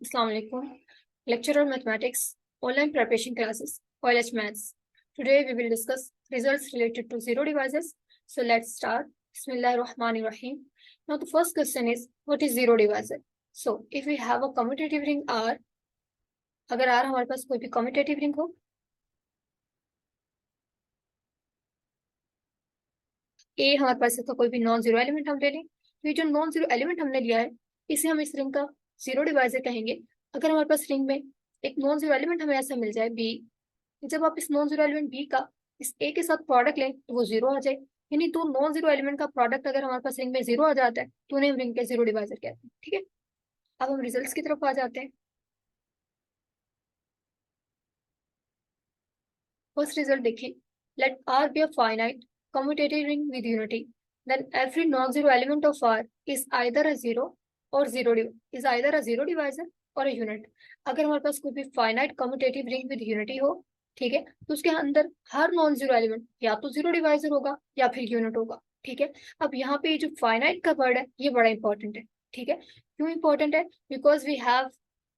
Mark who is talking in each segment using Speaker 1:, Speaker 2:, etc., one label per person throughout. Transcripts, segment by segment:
Speaker 1: Assalamu alaikum. Lecture on mathematics, online preparation classes, college maths. Today we will discuss results related to zero divisors. So let's start. Bismillahirrahmanirrahim. Now the first question is, what is zero divisor? So if we have a commutative ring R, अगर R हमारे पास कोई भी commutative ring हो, A हमारे पास इसका कोई भी नॉन जीरो एलिमेंट हम ले लें, तो ये जो नॉन जीरो एलिमेंट हमने लिया है इसे हम इस रिंग का जीरो डिवाइजर कहेंगे। अगर हमारे पास रिंग में एक नॉन जीरो एलिमेंट हमें ऐसा मिल जाए बी, जब आप इस नॉन जीरो एलिमेंट बी का इस ए के साथ प्रोडक्ट लें तो वो जीरो आ जाए। यानी दो नॉन जीरो एलिमेंट का प्रोडक्ट अगर हमारे पास रिंग में जीरो आ जाता है तो उन्हें हम रिंग के जीरो डिवाइजर कहते हैं। ठीक है, अब हम रिजल्ट्स की तरफ आ जाते हैं। फर्स्ट रिजल्ट देखें, let R be a finite commutative ring with unity, then every non zero element of R is either a zero or zero divisor or a unit. अगर हमारे पास कोई भी finite commutative ring with unity हो, ठीक है, तो उसके अंदर हर नॉन जीरो एलिमेंट या तो जीरो डिवाइजर होगा या फिर यूनिट होगा। ठीक है, अब यहाँ पे जो फाइनाइट का वर्ड है ये बड़ा इंपॉर्टेंट है। ठीक है, क्यों इंपॉर्टेंट है? Because we have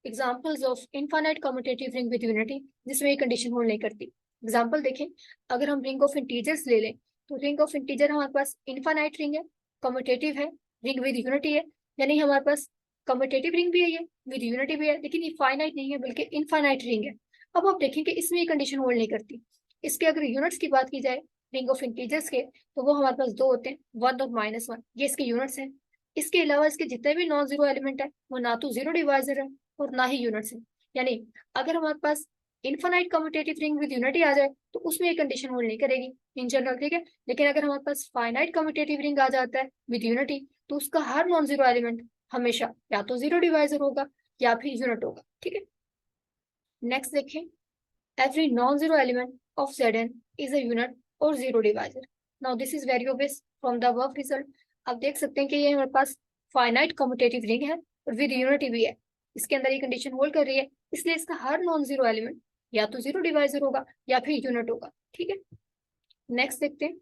Speaker 1: examples of infinite commutative ring with unity जिसमें ये कंडीशन होल्ड नहीं करती। एग्जाम्पल देखें, अगर हम रिंग ऑफ इंटीजर्स ले लें तो रिंग ऑफ इंटीजर हमारे पास इनफाइनाइट रिंग है, कम्यूटेटिव है, रिंग विद यूनिटी है। यानी हमारे पास कम्यूटेटिव रिंग भी है ये, विद यूनिटी भी है, लेकिन ये फाइनाइट नहीं है बल्कि इनफाइनाइट रिंग है। अब आप देखें कि इसमें ये कंडीशन होल्ड नहीं करती। इसके अगर यूनिट्स की बात की जाए रिंग ऑफ इंटीजर्स के, तो वो हमारे पास दो होते हैं, वन और माइनस वन, ये इसके यूनिट्स हैं। इसके अलावा इसके जितने भी नॉन जीरो एलिमेंट है वो ना तो जीरो डिवाइजर है और ना ही यूनिट्स है। यानी अगर हमारे पास infinite commutative ring with unity आ जाए तो उसमें ये कंडीशन होल्ड नहीं करेगी इन जनरल। ठीक है, लेकिन अगर हमारे पास फाइनाइट कम्यूटेटिव रिंग आ जाता है विद यूनिटी तो उसका हर नॉन जीरो एलिमेंट हमेशा या तो जीरो डिवाइजर होगा या फिर यूनिट होगा। ठीक है, नेक्स्ट देखें, every non zero element of Zn is a unit और zero divisor. Now this is very obvious from the above result. आप देख सकते हैं कि ये हमारे पास फाइनाइट कम्यूटेटिव रिंग है और विद यूनिटी भी है, इसके अंदर ये कंडीशन होल्ड कर रही है, इसलिए इसका हर नॉन जीरो एलिमेंट या तो जीरो डिवाइजर होगा या फिर यूनिट होगा। ठीक है, नेक्स्ट देखते हैं,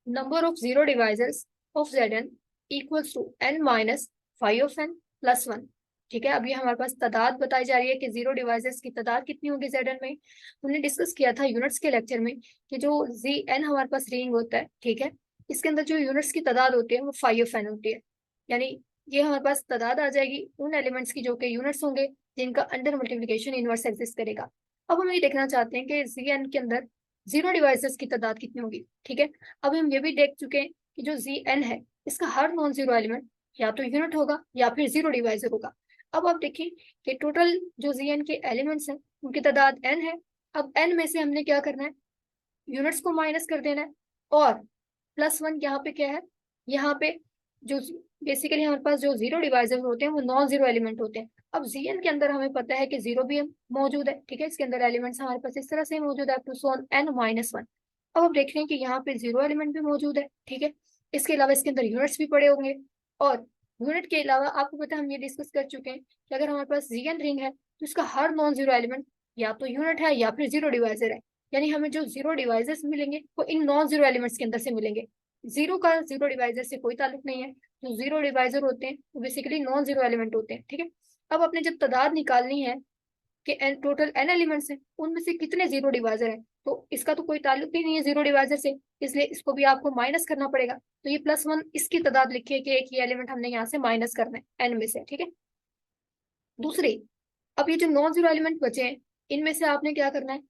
Speaker 1: number of zero divisors of Zn equals to n minus phi of n plus one. ठीक है, अब ये हमारे पास तादाद बताई जा रही है कि जीरो डिवाइजर्स की तादाद कितनी होगी Zn में। हमने डिस्कस किया था यूनिट्स के लेक्चर में कि जो Zn हमारे पास रिंग होता है, ठीक है, इसके अंदर जो यूनिट्स की तादाद होती है वो फाइव ऑफ n होती है। यानी ये हमारे पास तादाद आ जाएगी उन एलिमेंट्स की जो कि यूनिट्स होंगे जिनका अंडर मल्टीप्लिकेशन इनवर्स एग्जिस्ट करेगा। अब हम ये देखना चाहते हैं कि Zn के अंदर जीरो डिवाइसेस की तादाद कितनी होगी। ठीक है, अब हम ये भी देख चुके हैं कि जो Zn है इसका हर नॉन जीरो एलिमेंट या तो यूनिट होगा या फिर जीरो डिवाइजर होगा। अब आप देखिए कि टोटल जो Zn के एलिमेंट्स हैं उनकी तादाद n है। अब n में से हमने क्या करना है, यूनिट्स को माइनस कर देना है और प्लस वन यहाँ पे क्या है, यहाँ पे जो बेसिकली हमारे पास जो जीरो डिवाइजर होते हैं वो नॉन जीरो एलिमेंट होते हैं। अब Zn के अंदर हमें पता है कि जीरो भी मौजूद है। ठीक है, इसके अंदर एलिमेंट्स हमारे पास इस तरह से मौजूद है टू सोन n माइनस वन। अब आप देख रहे हैं कि यहाँ पे जीरो एलिमेंट भी मौजूद है। ठीक है, इसके अलावा इसके अंदर यूनिट्स भी पड़े होंगे और यूनिट के अलावा आपको पता है हम ये डिस्कस कर चुके हैं कि अगर हमारे पास Zn रिंग है तो इसका हर नॉन जीरो एलिमेंट या तो यूनिट है या फिर जीरो डिवाइजर है। यानी हमें जो जीरो डिवाइजर्स मिलेंगे वो इन नॉन जीरो एलिमेंट्स के अंदर से मिलेंगे। जीरो का जीरो डिवाइजर से कोई ताल्लुक नहीं है। जो जीरो डिवाइजर होते हैं वो बेसिकली नॉन जीरो एलिमेंट होते हैं। ठीक है, अब अपने जब तादाद निकालनी है कि टोटल n एलिमेंट्स हैं उनमें से कितने जीरो डिवाइजर हैं, तो इसका तो कोई ताल्लुक ही नहीं है जीरो डिवाइजर से, इसलिए इसको भी आपको माइनस करना पड़ेगा। तो ये प्लस वन इसकी तादाद लिखिए कि एक ये एलिमेंट हमने यहाँ से माइनस करना है n में से। ठीक है, दूसरी, अब ये जो नॉन जीरो एलिमेंट बचे हैं इनमें से आपने क्या करना है,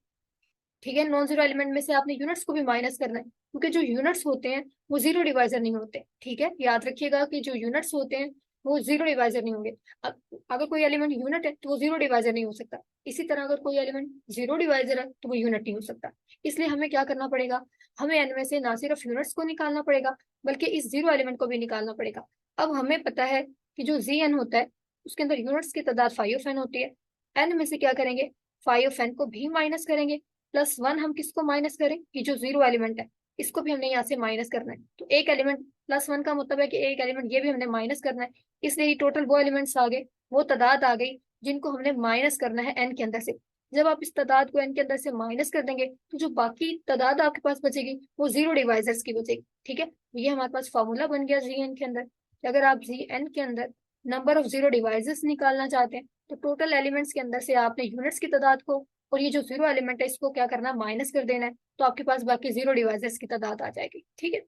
Speaker 1: ठीक है, नॉन जीरो एलिमेंट में से आपने यूनिट्स को भी माइनस करना है क्योंकि जो यूनिट्स होते हैं वो जीरो डिवाइजर नहीं होते। ठीक है, याद रखिएगा कि जो यूनिट्स होते हैं वो जीरो डिवाइजर नहीं होंगे। अगर कोई एलिमेंट यूनिट है तो वो जीरो डिवाइजर नहीं हो सकता, इसी तरह अगर कोई एलिमेंट जीरो डिवाइजर है तो वो यूनिट नहीं हो सकता। इसलिए हमें क्या करना पड़ेगा, हमें एन में से ना सिर्फ यूनिट्स को निकालना पड़ेगा बल्कि इस जीरो एलिमेंट को भी निकालना पड़ेगा। अब हमें पता है कि जो Zn होता है उसके अंदर यूनिट्स की तादाद फाइव ऑफ n होती है। एन में से क्या करेंगे, फाइव ऑफ n को भी माइनस करेंगे, प्लस वन हम किसको माइनस करें, ये जो जीरो एलिमेंट है इसको भी हमने यहाँ से माइनस करना है। तो एक एलिमेंट प्लस वन का मतलब है कि एक एलिमेंट ये भी हमने माइनस करना है, इसलिए टोटल वो एलिमेंट्स आ गए, वो तादाद आ गई जिनको हमने माइनस करना है एन के अंदर से। जब आप इस तादाद को एन के अंदर से माइनस कर देंगे तो जो बाकी तादाद आपके पास बचेगी वो जीरो डिवाइजर्स की बचेगी। ठीक है, ये हमारे पास फॉर्मूला बन गया जी एन के अंदर कि अगर आप जी एन के अंदर नंबर ऑफ जीरो डिवाइसेस निकालना चाहते हैं, तो टोटल एलिमेंट्स के अंदर से आपने यूनिट्स की तादाद को और ये जो जीरो एलिमेंट है इसको क्या करना, माइनस कर देना है, तो आपके पास बाकी जीरो डिवाइसेस की तादाद आ जाएगी। ठीक है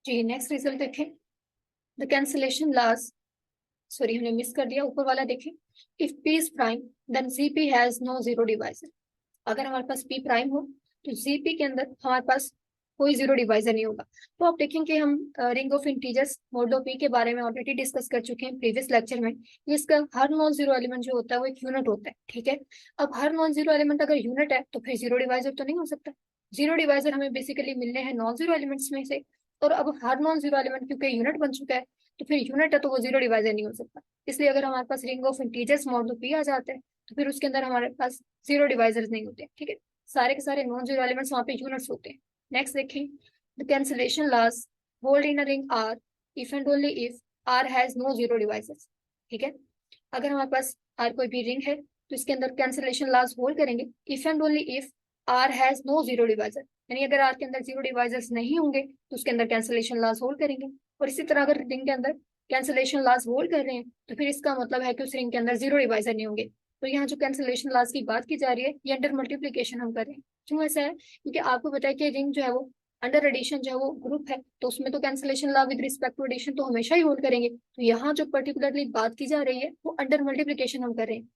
Speaker 1: जी। नेक्स्ट रिजल्ट देखें, द कैंसिलेशन लास्ट, सॉरी हमने मिस कर दिया, ऊपर वाला देखें। If p is prime then c p has no zero divisor. अगर हमारे पास पी प्राइम हो तो जीपी के अंदर हमारे पास कोई जीरो डिवाइजर नहीं होगा। तो आप देखेंगे हम ring of integers modulo P के बारे में ऑलरेडी डिस्कस कर चुके हैं प्रीवियस लेक्चर में। ये इसका हर नॉन जीरो एलिमेंट जो होता है वो एक यूनिट होता है। ठीक है, अब हर नॉन जीरो एलिमेंट अगर यूनिट है तो फिर जीरो डिवाइजर तो नहीं हो सकता। जीरो डिवाइजर हमें बेसिकली मिलने हैं नॉन जीरो एलिमेंट्स में से, और अब हर नॉन जीरो एलिमेंट क्योंकि यूनिट बन चुका है तो फिर यूनिट है तो वो जीरो डिवाइजर नहीं हो सकता। इसलिए अगर हमारे पास ring of integers modulo P आ जाते हैं तो फिर उसके अंदर हमारे पास जीरो डिवाइजर्स नहीं होते। ठीक है, सारे के सारे नॉन जीरो एलिमेंट्स वहां पे यूनिट्स होते हैं। नेक्स्ट देखें, the cancellation laws hold in a ring R if and only if R has no zero divisors. ठीक है, अगर हमारे पास आर कोई भी रिंग है तो इसके अंदर कैंसिलेशन लॉस होल्ड करेंगे if and only if R has no zero divisor, यानी अगर आर के अंदर जीरो डिवाइजर्स नहीं होंगे तो उसके अंदर कैंसिलेशन लॉस होल्ड करेंगे। और इसी तरह अगर रिंग के अंदर कैंसिलेशन लॉस होल्ड कर रहे हैं तो फिर इसका मतलब है कि उस रिंग के अंदर जीरो डिवाइजर नहीं होंगे। तो यहाँ जो कैंसिलेशन लॉस की बात की जा रही है ये अंडर मल्टीप्लीकेशन हम कर रहे हैं। क्यों ऐसा है, क्योंकि आपको पता है कि रिंग जो है वो अंडर एडिशन जो है वो ग्रुप है, तो उसमें तो cancellation law with respect to addition तो हमेशा ही होल्ड करेंगे। तो यहाँ जो पर्टिकुलरली बात की जा रही है वो अंडर मल्टीप्लीकेशन हम कर रहे हैं।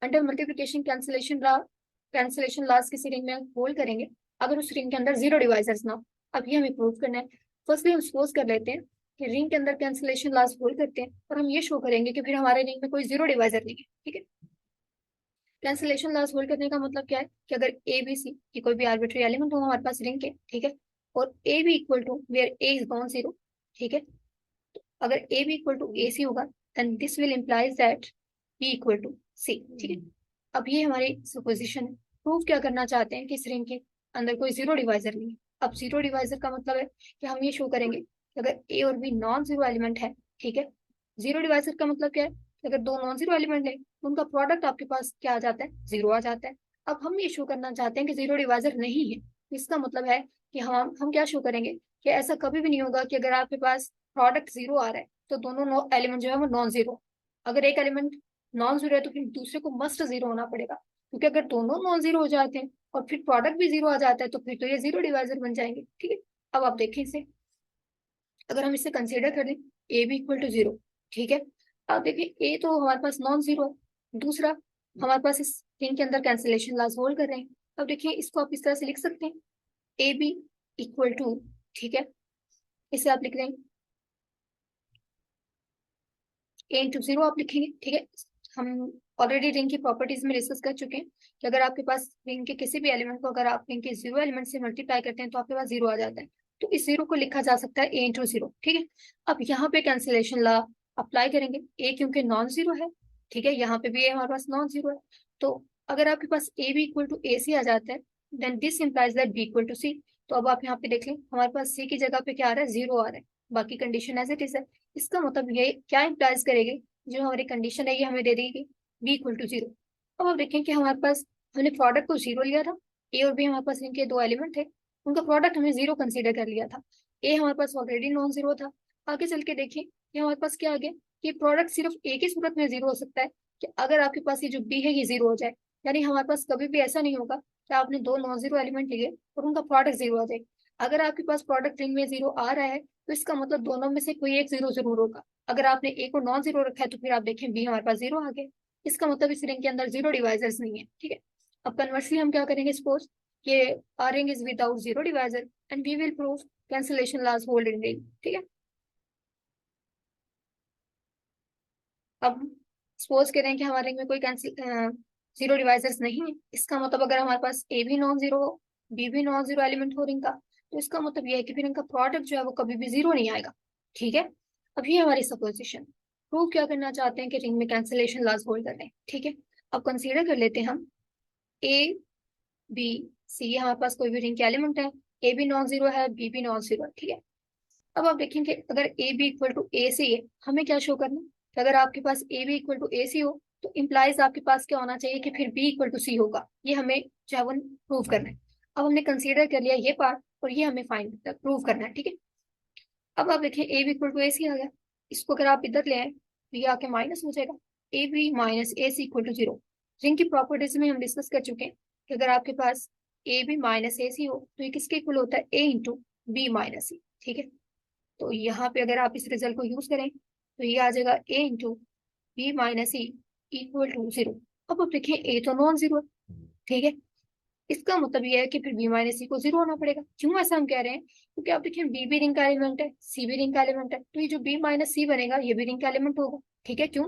Speaker 1: अंडर मल्टीप्लीकेशन कैंसिलेशन लॉस किसी रिंग में होल्ड करेंगे अगर उस रिंग के अंदर जीरो डिवाइजर्स ना हो। अब ये हमें प्रूव करना है। फर्स्टली हम सपोज कर लेते हैं कि रिंग के अंदर कैंसिलेशन लॉस होल्ड करते हैं और हम ये शो करेंगे कि फिर हमारे रिंग में कोई जीरो डिवाइजर नहीं है। ठीक है, कैंसिलेशन लॉस होल्ड करने का मतलब क्या है कि अगर ए बी सी की कोई भी आर्बिट्री एलिमेंट हो हमारे पास रिंग के, ठीक है, और A B equal to where A is non zero, ठीक है, अगर A B equal to A C होगा then this will implies that B equal to C. ठीक है, अब ये हमारी सुपोजिशन है। प्रूव क्या करना चाहते हैं कि इस रिंग के अंदर कोई जीरो डिवाइजर नहीं है। अब जीरो डिवाइजर का मतलब है कि हम ये शो करेंगे कि अगर ए और बी नॉन जीरो एलिमेंट है, ठीक है, जीरो डिवाइजर का मतलब क्या है कि अगर दो नॉन जीरो एलिमेंट है तो उनका प्रोडक्ट आपके पास क्या आ जाता है, जीरो आ जाता है। अब हम ये शो करना चाहते हैं कि जीरो डिवाइजर नहीं है, तो इसका मतलब है कि हम क्या शो करेंगे कि ऐसा कभी भी नहीं होगा कि अगर आपके पास प्रोडक्ट जीरो आ रहा है तो दोनों एलिमेंट जो है वो नॉन जीरो। अगर एक एलिमेंट नॉन जीरो है तो फिर दूसरे को मस्ट जीरो होना पड़ेगा, क्योंकि अगर दोनों नॉन जीरो हो जाते हैं और फिर प्रोडक्ट भी जीरो आ जाता है तो फिर तो ये जीरो डिवाइजर बन जाएंगे। ठीक है, अब आप देखें इसे, अगर हम इसे कंसीडर कर लें a B equal to zero, ठीक है, अब देखिए ए तो हमारे पास नॉन जीरो है, दूसरा हमारे पास इस रिंग के अंदर कैंसिलेशन लॉस होल्ड कर रहे हैं। अब देखिए इसको आप इस तरह से लिख सकते हैं ए बी इक्वल टू, ठीक है, इसे आप लिख रहे हैं ए इंटू जीरो आप लिखेंगे। ठीक है, हम ऑलरेडी रिंग की प्रॉपर्टीज में डिस्कस कर चुके हैं कि अगर आपके पास रिंग के किसी भी एलिमेंट को अगर आप रिंग के जीरो एलिमेंट से मल्टीप्लाई करते हैं तो आपके पास जीरो आ जाता है। तो इस जीरो को लिखा जा सकता है ए इंटू जीरो। ठीक है, अब यहाँ पे कैंसिलेशन लॉ अप्लाई करेंगे, ए क्योंकि नॉन जीरो है, ठीक है, यहाँ पे भी ए हमारे पास नॉन जीरो है, तो अगर आपके पास A B equal to A C आ जाता है then this implies that B equal to C. तो अब आप यहाँ पे देख लें हमारे पास सी की जगह पे क्या आ रहा है, जीरो आ रहा है, बाकी कंडीशन एज इट इज है। इसका मतलब ये क्या इम्प्लाइज करेगी, जो हमारी कंडीशन है ये हमें दे देगी बी इक्वल टू जीरो। अब आप देखें कि हमारे पास हमने प्रोडक्ट को जीरो लिया था, ए और बी हमारे पास इनके दो एलिमेंट थे, उनका प्रोडक्ट हमने जीरो कंसीडर कर लिया था, ए हमारे पास ऑलरेडी नॉन जीरो था। आगे चल के देखें कि हमारे पास क्या आ गया कि प्रोडक्ट सिर्फ एक ही सूरत में जीरो हो सकता है कि अगर आपके पास ये जो बी है ये जीरो हो जाए, यानी हमारे पास कभी भी ऐसा नहीं होगा कि आपने दो नॉन जीरो एलिमेंट लिए और उनका प्रोडक्ट जीरो आ जाए। अगर आपके पास प्रोडक्ट रिंग में जीरो आ रहा है तो इसका मतलब दोनों में से कोई एक जीरो जरूर होगा। अगर आपने ए को नॉन जीरो रखा है तो फिर आप देखें बी हमारे पास जीरो आ गया, इसका मतलब इस रिंग के अंदर जीरो डिवाइजर्स नहीं है। ठीक है, अब कन्वर्सली हम क्या करेंगे, सपोज कि R ring is without zero divisor and we will prove cancellation laws hold in ring. ठीक है, अब सपोज करें कि हमारे रिंग में कोई कैंसिल जीरो डिवाइजर्स नहीं है, इसका मतलब अगर हमारे पास ए भी नॉन जीरो हो बी भी नॉन जीरो एलिमेंट हो रिंग का, तो इसका मतलब यह है कि फिर इनका प्रोडक्ट जो है वो कभी भी जीरो नहीं आएगा। ठीक है, अब ये हमारी सपोजिशन। प्रूव क्या करना चाहते हैं कि रिंग में कैंसिलेशन लॉस होल्ड कर रहे हैं। ठीक है, अब कंसीडर कर लेते हैं हम ए बी सी, ये हमारे पास कोई भी रिंग के एलिमेंट है, ए भी नॉन जीरो है बी भी नॉन जीरो है। ठीक है, अब आप देखेंगे अगर ए बी इक्वल टू ए सी है हमें क्या शो करना है कि अगर आपके पास ए बी इक्वल टू ए सी हो तो इम्प्लाइज आपके पास क्या होना चाहिए कि फिर बी इक्वल टू सी होगा। ये हमें जो है वो प्रूव करना है। अब हमने कंसीडर कर लिया ये पार्ट और ये हमें फाइंड प्रूव करना है, ठीक है। अब आप देखें A B equal to A C आ गया। इसको अगर आप इधर ले आए तो ये आके माइनस हो जाएगा। A b minus a c equal to zero. Ring की प्रॉपर्टीज में हम डिस्कस कर चुके हैं कि अगर आपके पास ए बी माइनस ए सी हो तो ये किसके इक्वल होता है, ए इंटू बी माइनस सी, ठीक है। तो यहाँ पे अगर आप इस रिजल्ट को यूज करें तो ये आ जाएगा A into B minus C equal to zero. अब आप देखिए ए तो नॉन जीरो है, ठीक है। इसका मतलब ये है कि फिर बी माइनस सी को जीरो होना पड़ेगा। क्यों ऐसा हम कह रहे हैं, क्योंकि आप देखिए बी भी रिंग का एलिमेंट है, सी भी रिंग का एलिमेंट है, तो ये जो बी माइनस सी बनेगा ये भी रिंग का एलिमेंट होगा, ठीक है। क्यों,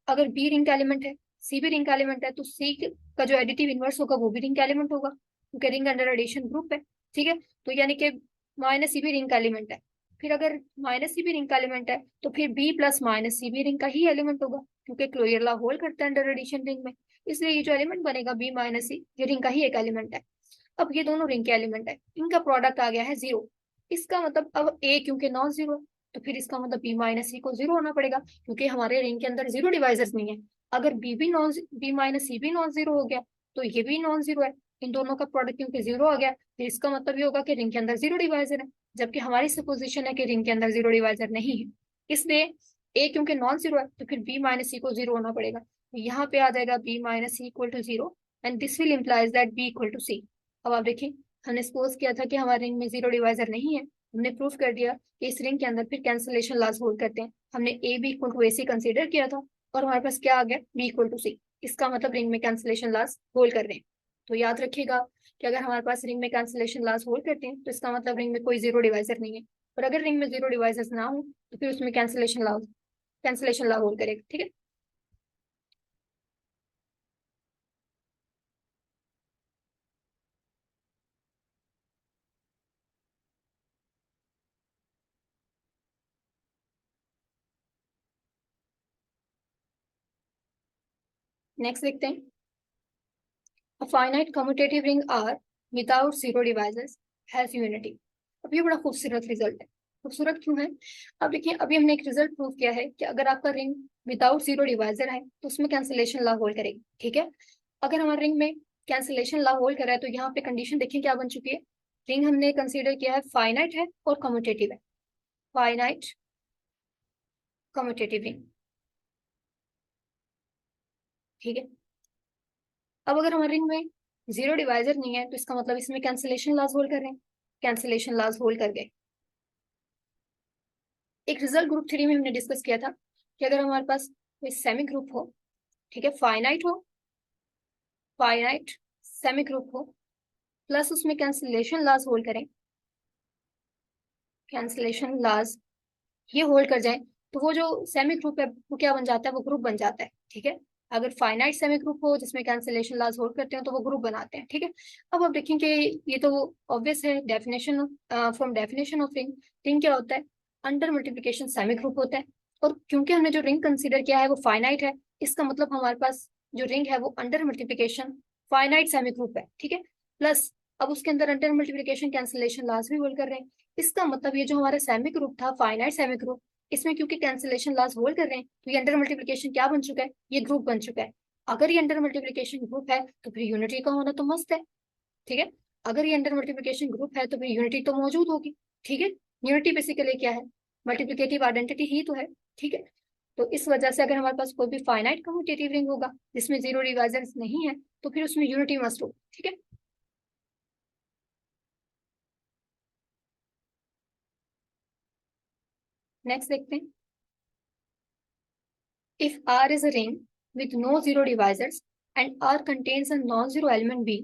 Speaker 1: अगर बी रिंग का एलिमेंट है, सी भी रिंग का एलिमेंट है, तो सी का जो एडिटिव इनवर्स होगा वो भी रिंग का एलिमेंट होगा, क्योंकि रिंग अंडर एडिशन ग्रुप है, ठीक है। तो यानी कि माइनस सी भी रिंग का एलिमेंट है। फिर अगर माइनस सी भी रिंग का एलिमेंट है तो फिर बी प्लस माइनस सी भी रिंग का ही एलिमेंट होगा, क्योंकि क्लोजर लॉ होल्ड करता है अंडर एडिशन रिंग में। इसलिए ये जो एलिमेंट बनेगा बी माइनस सी, ये रिंग का ही एक एलिमेंट है। अब ये दोनों रिंग के एलिमेंट है, इनका प्रोडक्ट आ गया है जीरो। इसका मतलब अब ए क्योंकि नॉन जीरो है तो फिर इसका मतलब बी माइनस सी को जीरो होना पड़ेगा, क्योंकि हमारे रिंग के अंदर जीरो डिवाइजर्स नहीं है। अगर बी माइनस सी भी नॉन जीरो हो गया तो ये भी नॉन जीरो है। इन दोनों का प्रोडक्ट क्योंकि जीरो आ गया तो इसका मतलब ये होगा कि रिंग के अंदर जीरो डिवाइजर है, जबकि हमारी सपोजिशन है कि रिंग के अंदर जीरो डिवाइजर नहीं है। इसलिए ए क्योंकि नॉन जीरो है तो फिर बी माइनस सी को जीरो होना पड़ेगा। तो यहाँ पे आ जाएगा B minus C equal to zero and this will implies that B equal to C. अब आप देखिए, हमने सपोज किया था कि हमारे रिंग में जीरो डिवाइजर नहीं है, हमने प्रूफ कर दिया कि इस रिंग के अंदर फिर कैंसिलेशन लॉस होल्ड करते हैं। हमने a B equal to A c consider किया था और हमारे पास क्या आ गया, बी इक्वल टू सी। इसका मतलब रिंग में कैंसिलेशन लॉस होल्ड कर रहे हैं। तो याद रखिएगा कि अगर हमारे पास रिंग में कैंसिलेशन लॉस होल्ड करते हैं तो इसका मतलब रिंग में कोई जीरो डिवाइजर नहीं है। और अगर रिंग में जीरो डिवाइजर्स ना हो तो फिर उसमें कैंसिलेशन लॉ होल्ड करेगा, ठीक है। नेक्स्ट देखते हैं, A finite commutative ring R without zero divisors has unity। अब ये बड़ा खूबसूरत रिजल्ट है। खूबसूरत क्यों है, अब देखिए अभी हमने एक रिजल्ट प्रूव किया है कि अगर आपका रिंग विदाउट जीरो डिवाइजर है तो उसमें कैंसिलेशन लॉ होल्ड करेगी, ठीक है। अगर हमारे रिंग में कैंसिलेशन लॉ होल्ड कर रहा है तो यहाँ पे कंडीशन देखिए क्या बन चुकी है। रिंग हमने कंसीडर किया है फाइनाइट है और कम्यूटेटिव है, फाइनाइट कम्यूटेटिव रिंग, ठीक है। अब अगर हमारे रिंग में जीरो डिवाइजर नहीं है तो इसका मतलब इसमें कैंसिलेशन लॉस होल्ड कर रहे हैं, कैंसिलेशन लॉस होल्ड कर गए। एक रिजल्ट ग्रुप थ्री में हमने डिस्कस किया था कि अगर हमारे पास कोई सेमी ग्रुप हो, ठीक है, फाइनाइट सेमी ग्रुप हो, प्लस उसमें कैंसिलेशन लॉस होल्ड करें, कैंसिलेशन लॉस ये होल्ड कर जाए, तो वो जो सेमी ग्रुप है वो क्या बन जाता है, वो ग्रुप बन जाता है, ठीक है। अगर फाइनाइट सेमी ग्रुप हो जिसमें कैंसिलेशन लॉस होल्ड करते हैं तो वो ग्रुप बनाते हैं, ठीक है। अब आप देखेंगे ये तो ऑब्वियस है, definition from definition of ring, ring क्या होता है, अंडर मल्टीप्लिकेशन सेमी ग्रुप होता है। और क्योंकि हमने जो रिंग कंसीडर किया है वो फाइनाइट है, इसका मतलब हमारे पास जो रिंग है वो under multiplication finite semi group है, ठीक है। प्लस अब उसके अंदर अंडर मल्टीप्लिकेशन कैंसिलेशन लॉस भी होल्ड कर रहे हैं। इसका मतलब ये जो हमारा सेमी ग्रुप था फाइनाइट सेमी ग्रुप, इसमें क्योंकि कैंसिलेशन लॉस होल्ड कर रहे हैं तो ये अंडर मल्टीप्लिकेशन क्या बन चुका है, ये ग्रुप बन चुका है। अगर ये अंडर मल्टीप्लिकेशन ग्रुप है तो फिर यूनिटी का होना तो मस्त है, ठीक है। अगर ये अंडर मल्टीप्लिकेशन ग्रुप है तो फिर यूनिटी तो मौजूद होगी, ठीक है। यूनिटी बेसिकली क्या है, मल्टीप्लिकेटिव आइडेंटिटी ही तो है, ठीक है। तो इस वजह से अगर हमारे पास कोई भी फाइनाइट कम्यूटेटिव रिंग होगा जिसमें जीरो डिवाइजर्स नहीं है तो फिर उसमें यूनिटी मस्ट हो, ठीक है। नेक्स्ट देखते हैं, if R is a ring with no zero divisors and R contains a non-zero element B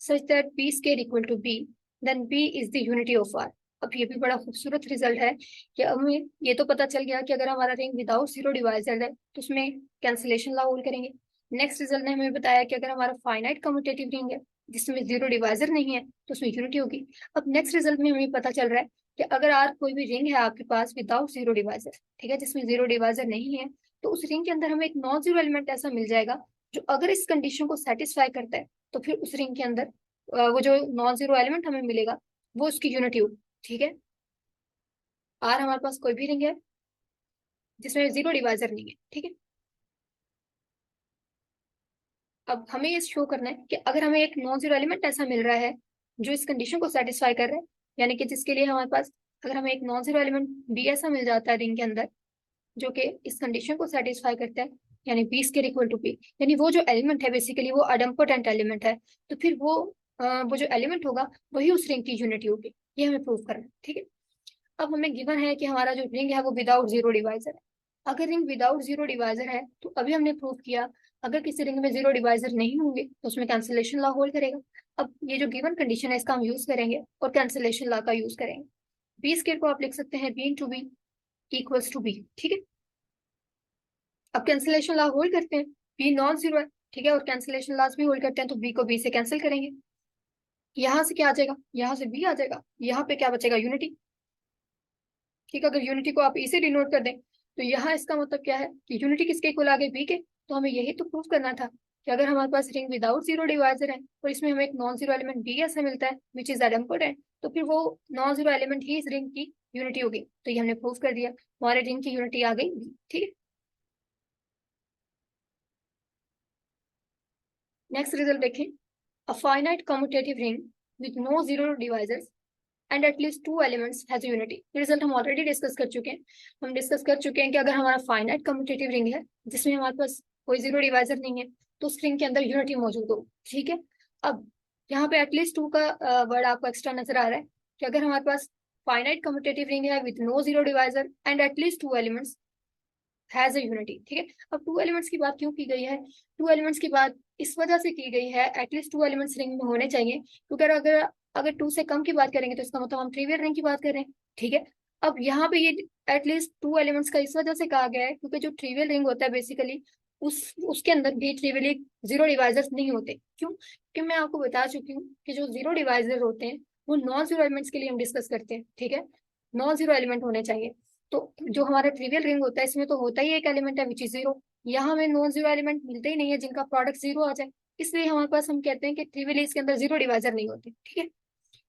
Speaker 1: such that B square equal to B, then B is the unity of R। अब ये भी बड़ा खूबसूरत result है कि अब हमें ये तो पता चल गया कि अगर हमारा रिंग विदाउट जीरो डिवाइजर है तो उसमें कैंसिलेशन लॉ होल्ड करेंगे। नेक्स्ट रिजल्ट ने हमें बताया कि अगर हमारा फाइनाइट कम्यूटेटिव रिंग है जिसमें जीरो डिवाइजर नहीं है तो उसमें यूनिटी होगी। अब नेक्स्ट रिजल्ट में हमें पता चल रहा है कि अगर आर कोई भी रिंग है आपके पास विदाउट जीरो डिवाइजर, ठीक है, जिसमें जीरो डिवाइजर नहीं है, तो उस रिंग के अंदर हमें एक नॉन जीरो एलिमेंट ऐसा मिल जाएगा जो अगर इस कंडीशन को सेटिस्फाई करता है तो फिर उस रिंग के अंदर वो जो नॉन जीरो एलिमेंट हमें मिलेगा वो उसकी यूनिटी होगी, ठीक है। आर हमारे पास कोई भी रिंग है जिसमें जीरो डिवाइजर नहीं है, ठीक है। अब हमें ये शो करना है कि अगर हमें एक नॉन जीरो एलिमेंट ऐसा मिल रहा है जो इस कंडीशन को सेटिस्फाई कर रहा है, यानी कि जिसके लिए हमारे पास, अगर हमें एक नॉन जीरो एलिमेंट बी ऐसा मिल जाता है रिंग के अंदर जो कि इस कंडीशन को सेटिस्फाई करता है, यानी b square equal to b, यानी वो जो एलिमेंट है बेसिकली वो अडम्पोटेंट एलिमेंट है, तो फिर वो जो एलिमेंट होगा वही उस रिंग की यूनिटी होगी। ये हमें प्रूव करना है, ठीक है। अब हमें गिवन है कि हमारा जो रिंग है वो विदाउट जीरो डिवाइजर है। अगर रिंग विदाउट जीरो डिवाइजर है तो अभी हमने प्रूव किया, अगर किसी रिंग में जीरो डिवाइजर नहीं होंगे तो उसमें कैंसिलेशन लॉ होल्ड करेगा। अब ये जो गिवन कंडीशन है इसका हम यूज करेंगे और कैंसिलेशन लॉ का यूज करेंगे। बी स्केयर को आप लिख सकते हैं b into b equals to b, ठीक है। अब कैंसिलेशन लॉ होल्ड करते हैं, बी नॉन जीरो है, ठीक है, और कैंसिलेशन लॉस भी होल्ड करते हैं, तो बी को बी से कैंसिल करेंगे। यहाँ से क्या आ जाएगा, यहाँ से बी आ जाएगा, यहाँ पे क्या बचेगा, यूनिटी। ठीक है, अगर यूनिटी को आप इसे डिनोट कर दें तो यहाँ इसका मतलब क्या है कि यूनिटी किसके इक्वल आ गई, बी के। तो हमें यही तो प्रूव करना था कि अगर हमारे पास रिंग विदाउट जीरो डिवाइजर है और इसमें हमें एक नॉन जीरो एलिमेंट बी ऐसा मिलता है विच इज इम्पोर्टेंट, तो फिर वो नॉन जीरो एलिमेंट ही इस रिंग की यूनिटी होगी। तो ये हमने प्रूव कर दिया, हमारे रिंग की यूनिटी आ गई बी, ठीक है। नेक्स्ट रिजल्ट देखें, a finite commutative ring with no zero divisors and at least two elements has unity. ये रिजल्ट हम ऑलरेडी डिस्कस कर चुके हैं। हम डिस्कस कर चुके हैं कि अगर हमारा फाइनाइट कम्यूटेटिव रिंग है जिसमें हमारे पास कोई जीरो डिवाइजर नहीं है तो उस रिंग के अंदर यूनिटी मौजूद हो, ठीक है। अब यहाँ पे एटलीस्ट टू का वर्ड आपको एक्स्ट्रा नजर आ रहा है कि अगर हमारे पास फाइनाइट कम्यूटेटिव रिंग है with no zero divisor and at least two elements has a unity, ठीक है। अब टू एलिमेंट्स की बात क्यों की गई है, टू एलिमेंट्स की बात इस वजह से की गई है, एटलीस्ट टू एलिमेंट्स रिंग में होने चाहिए, क्योंकि अगर अगर टू से कम की बात करेंगे तो इसका मतलब हम ट्रिवियल रिंग की बात कर रहे हैं, ठीक है। अब यहाँ पे ये एटलीस्ट टू एलिमेंट्स का इस वजह से कहा गया है क्योंकि जो ट्रिवियल रिंग होता है बेसिकली उसके अंदर भी ट्रिवियली जीरो डिवाइजर्स नहीं होते। क्यों, क्योंकि मैं आपको बता चुकी हूँ कि जो जीरो डिवाइजर होते हैं वो नॉन जीरो एलिमेंट्स के लिए हम डिस्कस करते हैं, ठीक है। नॉन जीरो एलिमेंट होने चाहिए। तो जो हमारा ट्रिवियल रिंग होता है इसमें तो होता ही एक एलिमेंट है विच इज जीरो। यहाँ हमें नॉन जीरो एलिमेंट मिलते ही नहीं है जिनका प्रोडक्ट जीरो आ जाए, इसलिए हमारे पास हम कहते हैं कि ट्रिवियली इसके अंदर जीरो डिवाइजर नहीं होते, ठीक है।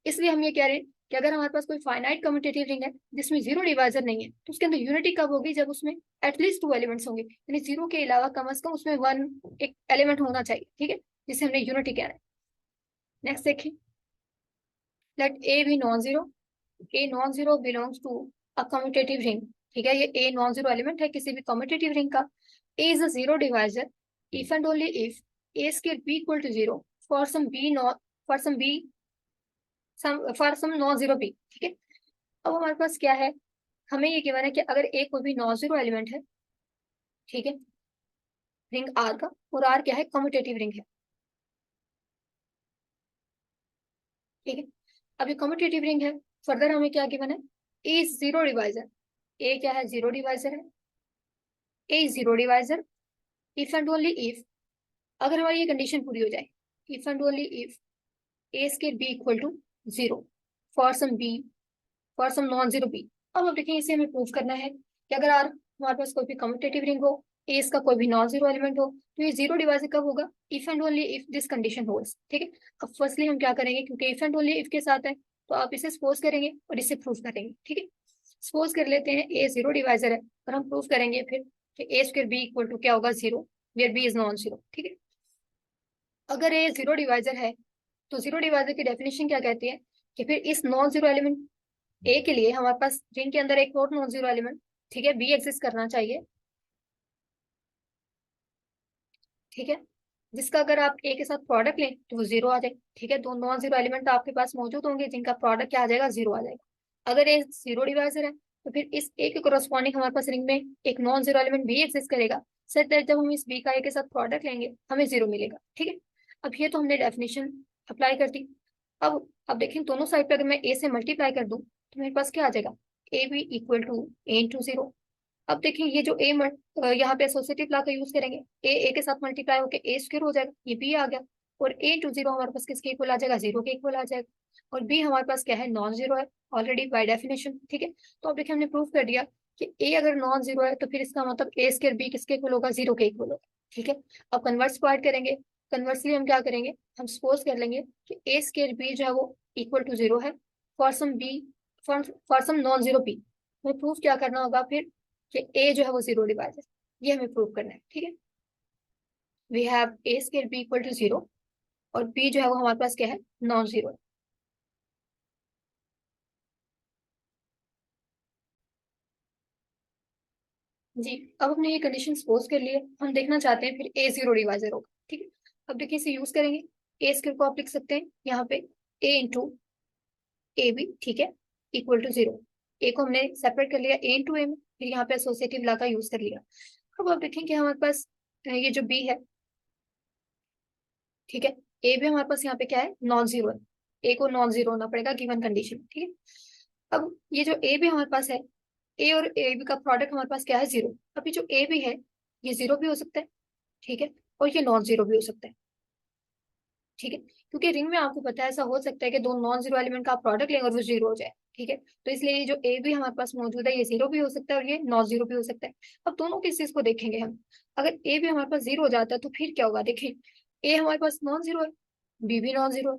Speaker 1: इसलिए हम ये कह रहे हैं कि अगर हमारे पास कोई फाइनाइट कम्यूटेटिव रिंग है जिसमें जीरो डिवाइजर नहीं है तो उसके अंदर यूनिटी कब होगी, जब उसमें एटलीस्ट टू एलिमेंट्स होंगे, यानी जीरो के अलावा कम से कम उसमें वन एक एलिमेंट होना चाहिए, ठीक है, जिसे हमने यूनिटी कह रहे हैं। नेक्स्ट देखिए, let a be non zero, a non zero belongs to a commutative ring, ठीक है। ये ए नॉन जीरो एलिमेंट है किसी भी कम्यूटेटिव रिंग का। A is a zero divisor if and only if A square B equal to zero for some B not for some B for some non zero B, ठीक है। अब हमारे पास क्या है, हमें ये गिवन है कि अगर ए कोई भी नॉन जीरो एलिमेंट है, ठीक है, रिंग आर का, और आर क्या है, कम्यूटेटिव रिंग है, ठीक है। अब ये कम्यूटेटिव रिंग है, फर्दर हमें क्या गिवन है, A is zero divisor, A क्या है, जीरो डिवाइजर है, A is zero divisor if and only if, अगर हमारी ये कंडीशन पूरी हो जाए, if and only if A square B equal to zero for some B for some non zero B. अब देखिए इसे हमें प्रूव करना है कि अगर आर हमारे पास कोई भी कम्यूटेटिव रिंग हो, ए इसका कोई भी नॉन जीरो एलिमेंट हो, तो ये जीरो डिवाइजर कब होगा, if and only if this condition holds, ठीक है। अब फर्स्टली हम क्या करेंगे, क्योंकि इफ एंड ओनली इफ के साथ है तो आप इसे सपोज करेंगे और इसे प्रूव करेंगे, ठीक है। सपोज कर लेते हैं ए जीरो डिवाइजर है और हम प्रूव करेंगे फिर कि a square B equal to क्या होगा, zero, where b is non zero, ठीक है। अगर ए जीरो डिवाइजर है तो जीरो डिवाइजर की डेफिनेशन क्या कहती है कि फिर इस नॉन जीरो एलिमेंट ए के लिए हमारे पास रिंग के अंदर एक और नॉन जीरो एलिमेंट, ठीक है, बी एग्जिस्ट करना चाहिए, ठीक है, जिसका अगर आप ए के साथ प्रोडक्ट लें तो वो जीरो आ जाए, ठीक है। दो नॉन जीरो एलिमेंट आपके पास मौजूद होंगे जिनका प्रोडक्ट क्या आ जाएगा, जीरो आ जाएगा। अगर ए जीरो डिवाइजर है तो फिर इस ए के कोरोस्पॉन्डिंग हमारे पास रिंग में एक non zero element be exist करेगा, सच दैट जब हम इस बी का ए के साथ प्रोडक्ट लेंगे हमें जीरो मिलेगा, ठीक है। अब ये तो हमने डेफिनेशन अप्लाई कर दी। अब देखें दोनों साइड पे अगर मैं ए से मल्टीप्लाई कर दूं तो मेरे पास क्या आ जाएगा, a B equal to a into zero. अब देखिए ये जो यहाँ पे एसोसिएटिव लॉ का यूज करेंगे, ए के साथ मल्टीप्लाई होकर ए स्क्वायर हो जाएगा, ये बी आ गया, और ए इंटू जीरो हमारे पास किसके इक्वल आ जाएगा, जीरो के इक्वल आ जाएगा, और बी हमारे पास क्या है, नॉन जीरो है ऑलरेडी बाय डेफिनेशन, ठीक है। तो अब देखिए हमने प्रूव कर दिया कि ए अगर नॉन जीरो है तो फिर इसका मतलब ए स्क्वायर बी किसके इक्वल होगा, जीरो के इक्वल होगा, ठीक है। अब कन्वर्स पार्ट करेंगे, कन्वर्सली हम क्या करेंगे, हम सपोज कर लेंगे कि ए स्क्वायर बी जो है वो इक्वल टू जीरो है for some B for some non zero b. हमें प्रूफ क्या करना होगा फिर कि ए जो है वो जीरो डिवाइजर, ये हमें प्रूव करना है, ठीक है। We have a square B equal to 0 और बी जो है वो हमारे पास क्या है, नॉन जीरो। जी, अब हमने ये कंडीशन सपोज कर लिए, हम देखना चाहते हैं फिर ए जीरो डिवाइजर होगा। ठीक है, अब देखिए इसे यूज करेंगे। ए स्क्वायर को आप लिख सकते हैं यहाँ पे ए इंटू ए बी, ठीक है, इक्वल टू 0। ए को हमने सेपरेट कर लिया ए इंटू ए में, फिर यहाँ पे एसोसिएटिव लॉ का यूज कर लिया। अब आप देखें कि हमारे पास ये जो बी है, ठीक है, ए भी हमारे पास यहाँ पे क्या है, नॉन जीरो है। ए को नॉन जीरो होना पड़ेगा गिवन कंडीशन, ठीक है। अब ये जो ए भी हमारे पास है, ए और ए बी का प्रोडक्ट हमारे पास क्या है, जीरो। अभी जो ए भी है ये जीरो भी हो सकता है, ठीक है, और ये नॉन जीरो भी हो सकता है, ठीक है, क्योंकि रिंग में आपको पता है ऐसा हो सकता है कि दो नॉन जीरो एलिमेंट का आप प्रोडक्ट लेंगे और वो जीरो हो जाए, ठीक है। तो इसलिए ये जो ए भी हमारे पास मौजूद है ये जीरो भी हो सकता है और ये नॉन जीरो भी हो सकता है। अब दोनों केसेस को देखेंगे हम। अगर ए भी हमारे पास जीरो हो जाता है तो फिर क्या होगा, देखिए ए हमारे पास नॉन जीरो है, बी भी नॉन जीरो है।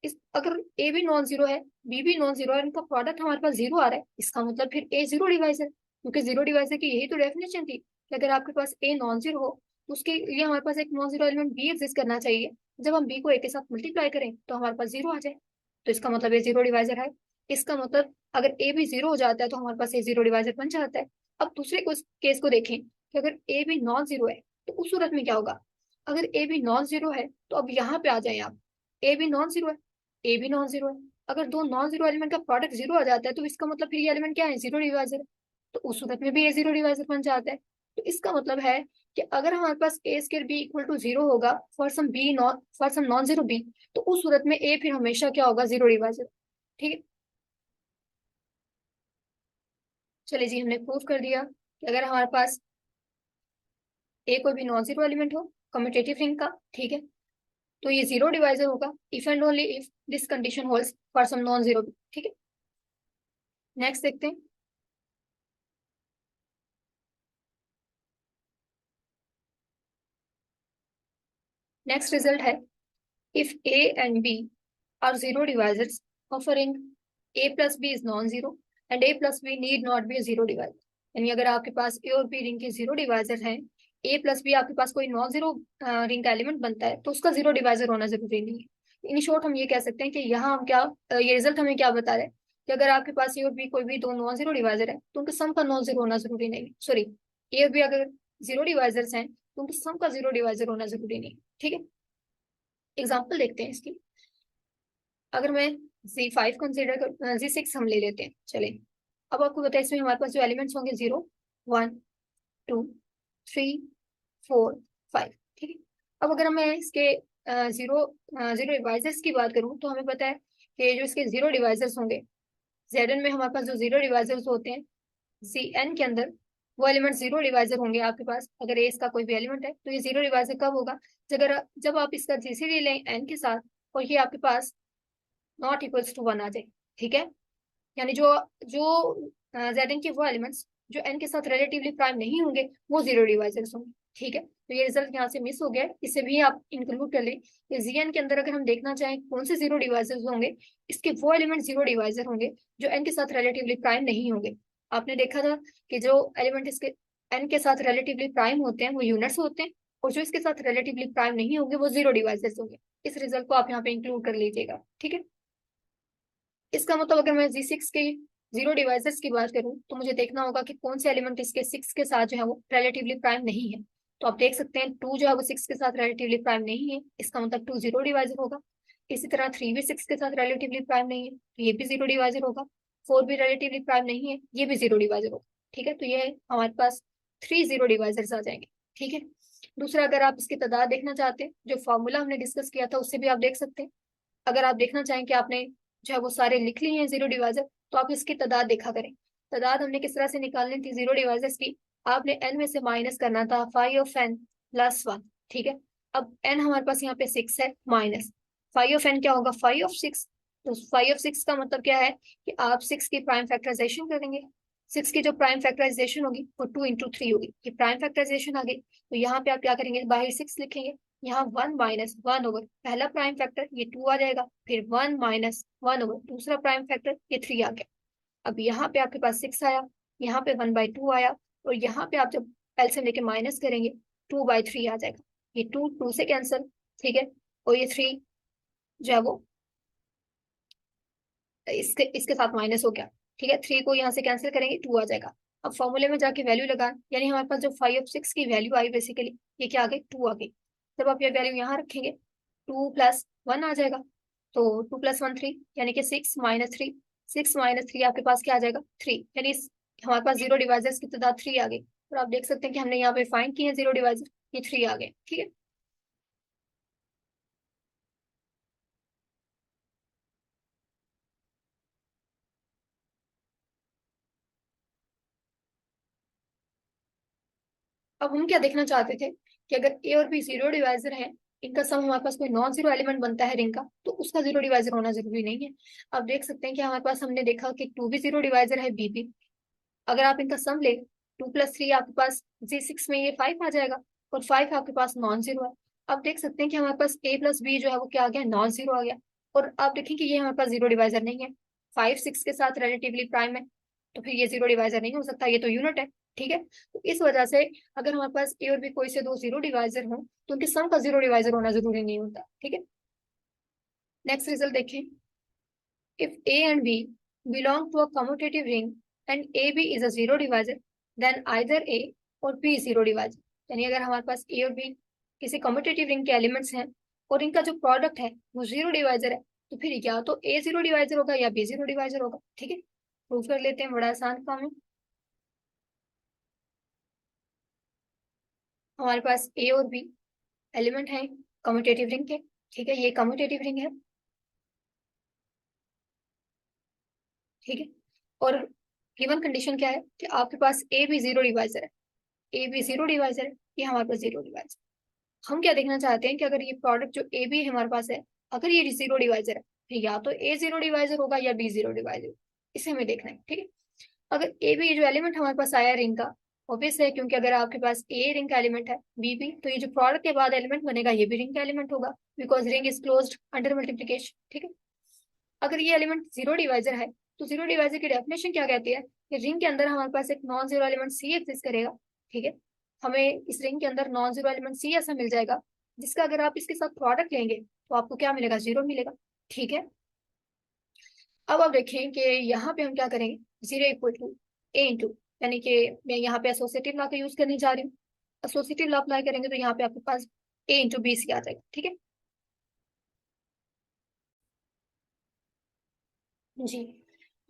Speaker 1: इस अगर ए भी नॉन जीरो है, बी भी नॉन जीरो है, इनका प्रोडक्ट हमारे पास जीरो आ रहा है, इसका मतलब फिर ए जीरो डिवाइजर, क्योंकि जीरो डिवाइजर की यही तो डेफिनेशन थी कि अगर आपके पास ए नॉन जीरो हो तो उसके लिए हमारे पास एक non zero element be exist करना चाहिए। जब हम बी को ए के साथ मल्टीप्लाई करें तो हमारे पास जीरो आ जाए, तो इसका मतलब ये जीरो डिवाइजर है। इसका मतलब अगर ए भी जीरो हो जाता है तो हमारे पास ये जीरो डिवाइजर बन जाता है। अब दूसरे केस को देखें कि अगर ए भी नॉन जीरो है तो उस सूरत में क्या होगा। अगर ए भी नॉन जीरो है तो अब यहाँ पे आ जाए आप, ए भी नॉन जीरो है, ए भी नॉन जीरो है। अगर दो नॉन जीरो एलिमेंट का प्रोडक्ट जीरो आ जाता है तो इसका मतलब फिर ये एलिमेंट क्या है, जीरो डिवाइजर है। तो उस सूरत में भी ये जीरो डिवाइजर बन जाता है। तो इसका मतलब है कि अगर हमारे पास A square B equal to zero होगा for some non zero B, तो उस सूरत में ए फिर हमेशा क्या होगा, जीरो डिवाइजर, ठीक है। चलिए जी, हमने प्रूव कर दिया कि अगर हमारे पास ए कोई भी नॉन जीरो एलिमेंट हो कम्यूटेटिव रिंग का, ठीक है, तो ये जीरो डिवाइजर होगा if and only if this condition holds for some non zero B, ठीक है। नेक्स्ट देखते हैं। नेक्स्ट रिजल्ट है if A and B are zero divisors of a ring, A plus B is non-zero and A plus B need not be a zero divisor। यानी अगर आपके पास A और B ring के zero divisor हैं, A plus B आपके पास कोई non zero ring का element बनता है तो उसका जीरो डिवाइजर होना जरूरी नहीं है। इन शॉर्ट हम ये कह सकते हैं कि यहाँ हम क्या ये रिजल्ट हमें क्या बता रहे हैं कि अगर आपके पास A और B कोई भी दो नॉन जीरो डिवाइजर है तो उनके सम का नॉन जीरो होना जरूरी नहीं है। सॉरी, A और B अगर जीरो डिवाइजर्स हैं तो उनके सम का जीरो डिवाइजर होना जरूरी नहीं है, ठीक है। एग्जाम्पल देखते हैं इसकी। अगर मैं Z5 कंसिडर कर, Z6 हम ले लेते हैं, चले। अब आपको पता है इसमें हमारे पास जो एलिमेंट्स होंगे 0 1 2 3 4 5, ठीक है। अब अगर मैं इसके जीरो जीरो डिवाइजर्स की बात करूं तो हमें पता है कि जो इसके जीरो डिवाइजर्स होंगे Zn में हमारे पास जो जीरो डिवाइजर्स होते हैं Cn के अंदर, वो एलिमेंट जीरो डिवाइजर होंगे आपके पास। अगर ए इसका कोई भी एलिमेंट है तो ये जीरो डिवाइजर कब होगा, जब आप इसका जीसीडी लें एन के साथ और ये आपके पास नॉट इक्वल्स टू वन आ जाए, ठीक है। यानी जो जो जेड एन के वो एलिमेंट्स जो एन के साथ रिलेटिवली प्राइम नहीं होंगे वो जीरो डिवाइजर्स होंगे, ठीक है। तो ये रिजल्ट यहाँ से मिस हो गया है, इसे भी आप इंक्लूड कर लें कि जी एन के अंदर अगर हम देखना चाहें कौन से जीरो डिवाइजर्स होंगे, इसके वो एलिमेंट जीरो डिवाइजर होंगे जो एन के साथ रिलेटिवली प्राइम नहीं होंगे। आपने देखा था कि जो एलिमेंट इसके एन के साथ रिलेटिवली प्राइम होते हैं वो यूनिट्स होते हैं और जो इसके साथ रिलेटिवली प्राइम नहीं होंगे वो जीरो डिवाइजर्स होंगे। इस रिजल्ट को आप यहाँ पे इंक्लूड कर लीजिएगा, ठीक है। इसका मतलब अगर मैं Z6 के जीरो डिवाइजर्स की बात करूं तो मुझे देखना होगा कि कौन से एलिमेंट इसके सिक्स के साथ जो है वो रिलेटिवली प्राइम नहीं है। तो आप देख सकते हैं टू जो है वो सिक्स के साथ रिलेटिवली प्राइम नहीं है, इसका मतलब टू जीरो डिवाइजर होगा। इसी तरह थ्री भी सिक्स के साथ रिलेटिवली प्राइम नहीं है तो ये भी जीरो डिवाइजर होगा। फोर भी रिलेटिवली प्राइम नहीं है, ये भी जीरो डिवाइजर होगा, ठीक है। तो ये हमारे पास थ्री जीरो डिवाइजर्स आ जाएंगे, ठीक है। दूसरा, अगर आप इसकी तादाद देखना चाहते हैं जो फॉर्मूला हमने डिस्कस किया था उससे भी आप देख सकते हैं। अगर आप देखना चाहें कि आपने जो है वो सारे लिख लिए हैं जीरो डिवाइजर तो आप इसकी तादाद देखा करें। तादाद हमने किस तरह से निकालनी थी जीरो डिवाइजर्स की, आपने एन में से माइनस करना था phi of n plus one, ठीक है। अब एन हमारे पास यहाँ पे सिक्स है, माइनस फाइव ऑफ एन क्या होगा, फाइव ऑफ सिक्स। तो फाइव ऑफ सिक्स का मतलब क्या है कि आप सिक्स की प्राइम फैक्टराइजेशन करेंगे। सिक्स की जो प्राइम फैक्टराइजेशन होगी वो टू इंटू थ्री होगी, ये प्राइम फैक्टराइजेशन आ गई। तो यहाँ पे आप क्या करेंगे, बाहर सिक्स लिखेंगे, यहाँ वन माइनस वन ओवर पहला प्राइम फैक्टर ये टू आ जाएगा, फिर वन माइनस वन ओवर दूसरा प्राइम फैक्टर ये थ्री आ गया। अब यहाँ पे आपके पास सिक्स आया, यहाँ पे वन बाई टू आया और यहाँ पे आप जब एलसीएम लेके माइनस करेंगे टू बाई थ्री आ जाएगा। ये 2 से कैंसिल, ठीक है, और ये 3 जो है वो इसके इसके साथ माइनस हो गया, ठीक है, 3 को यहाँ से कैंसिल करेंगे, 2 आ जाएगा। अब फॉर्मूले में जाके वैल्यू लगाएं, यानी हमारे पास जो 5 और 6 की वैल्यू आई बेसिकली, ये क्या आ गई, 2 आ गई। जब आप ये वैल्यू यहाँ रखेंगे, 2 + 1 आ जाएगा, तो 2 + 1 3, यानी कि 6 - 3, 6 - 3 आपके पास क्या आ जाएगा, 3, यानी हमारे पास जीरो डिवाइजर्स की तादाद 3 आ गई। और आप देख सकते हैं कि हमने यहाँ पे फाइंड किए हैं जीरो डिवाइजर, ये 3 आ गए, ठीक है। अब हम क्या देखना चाहते थे कि अगर ए और बी जीरो डिवाइजर है, इनका सम हमारे पास कोई नॉन जीरो एलिमेंट बनता है रिंग का, तो उसका जीरो डिवाइजर होना जरूरी नहीं है। अब देख सकते हैं कि हमारे पास, हमने देखा कि 2 भी जीरो डिवाइजर है, बी भी। अगर आप इनका सम ले, 2 + 3 आपके पास G6 में ये 5 आ जाएगा, और 5 आपके पास नॉन जीरो है। अब देख सकते हैं कि हमारे पास A + B जो है वो क्या आ गया, नॉन जीरो आ गया। और आप देखें कि ये हमारे पास जीरो डिवाइजर नहीं है, 5 6 के साथ रिलेटिवली प्राइम है, तो फिर ये जीरो डिवाइजर नहीं हो सकता, ये तो यूनिट है, ठीक है। तो इस वजह से अगर हमारे पास ए और बी कोई से दो जीरो डिवाइजर हो, तो उनके सम का जीरो डिवाइजर होना जरूरी नहीं होता, ठीक है। नेक्स्ट रिजल्ट देखें। If A and B belong to a commutative ring and AB is a zero divisor, then either A और B is zero divisor। यानी अगर हमारे पास A और B किसी कम्यूटेटिव रिंग के एलिमेंट्स हैं और इनका जो प्रोडक्ट है वो जीरो डिवाइजर है, तो फिर या तो A जीरो डिवाइजर होगा या B जीरो डिवाइजर होगा, ठीक है। प्रूव कर लेते हैं, बड़ा आसान काम है। हमारे पास A और B एलिमेंट है कम्यूटेटिव रिंग के, ठीक है, ये कम्यूटेटिव रिंग है, ठीक है। और गिवन कंडीशन क्या है कि आपके पास ए बी जीरो डिवाइजर है, ए बी जीरो डिवाइजर है, ये हमारे पास जीरो डिवाइजर। हम क्या देखना चाहते हैं कि अगर ये प्रोडक्ट जो ए बी हमारे पास है, अगर ये जीरो डिवाइजर है, फिर या तो ए जीरो डिवाइजर होगा या बी जीरो डिवाइजर, इसे हमें देखना है, ठीक है। अगर ए बी जो एलिमेंट हमारे पास आया रिंग का, ऑब्वियस है, क्योंकि अगर आपके पास ए रिंग का एलिमेंट है, बी भी, तो ये जो प्रोडक्ट के बाद एलिमेंट बनेगा ये भी रिंग का एलिमेंट होगा, because ring is closed under multiplication, ठीक है। अगर ये एलिमेंट जीरो डिवाइजर है, तो जीरो डिवाइजर की डेफिनेशन क्या कहती है कि रिंग के अंदर हमारे पास एक नॉन जीरो एलिमेंट सी एग्जिस्ट करेगा, ठीक है। हमें इस रिंग के अंदर नॉन जीरो एलिमेंट सी ऐसा मिल जाएगा जिसका अगर आप इसके साथ प्रोडक्ट लेंगे तो आपको क्या मिलेगा, जीरो मिलेगा, ठीक है। अब आप देखें कि यहाँ पे हम क्या करेंगे, zero equal to a into, यानी कि मैं यहाँ पे एसोसिएटिव लॉ का यूज करने जा रही हूँ। एसोसिएटिव लॉ अप्लाई करेंगे तो यहाँ पे आपके पास ए इंटू बी सी आ जाएगा, ठीक है जी।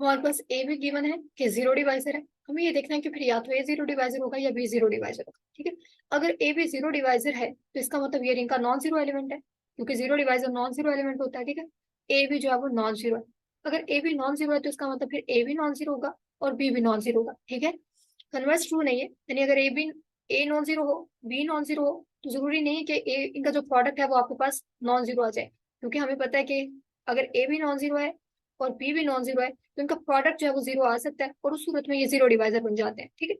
Speaker 1: हमारे पास ए भी गिवन है कि जीरो डिवाइजर है, हमें ये देखना है कि फिर या तो ए जीरो डिवाइजर होगा या बी जीरो डिवाइजर होगा, ठीक है। अगर ए भी जीरो डिवाइजर है तो इसका मतलब ये रिंग का नॉन जीरो एलिमेंट है, क्योंकि zero divisor non zero element होता है, ठीक है। ए भी जो है वो नॉन जीरो है। अगर ए भी नॉन जीरो है तो इसका मतलब फिर ए भी नॉन जीरो होगा और बी भी नॉन जीरो होगा, ठीक है। कन्वर्स ट्रू नहीं है, यानी अगर ए नॉन जीरो हो, बी नॉन जीरो हो, तो जरूरी नहीं है कि ए इनका जो प्रोडक्ट है वो आपके पास नॉन जीरो आ जाए, क्योंकि हमें पता है कि अगर ए भी नॉन जीरो है और बी भी नॉन जीरो है, तो इनका प्रोडक्ट जो है वो जीरो आ सकता है, और उस सूरत में ये जीरो डिवाइजर बन जाते हैं, ठीक है।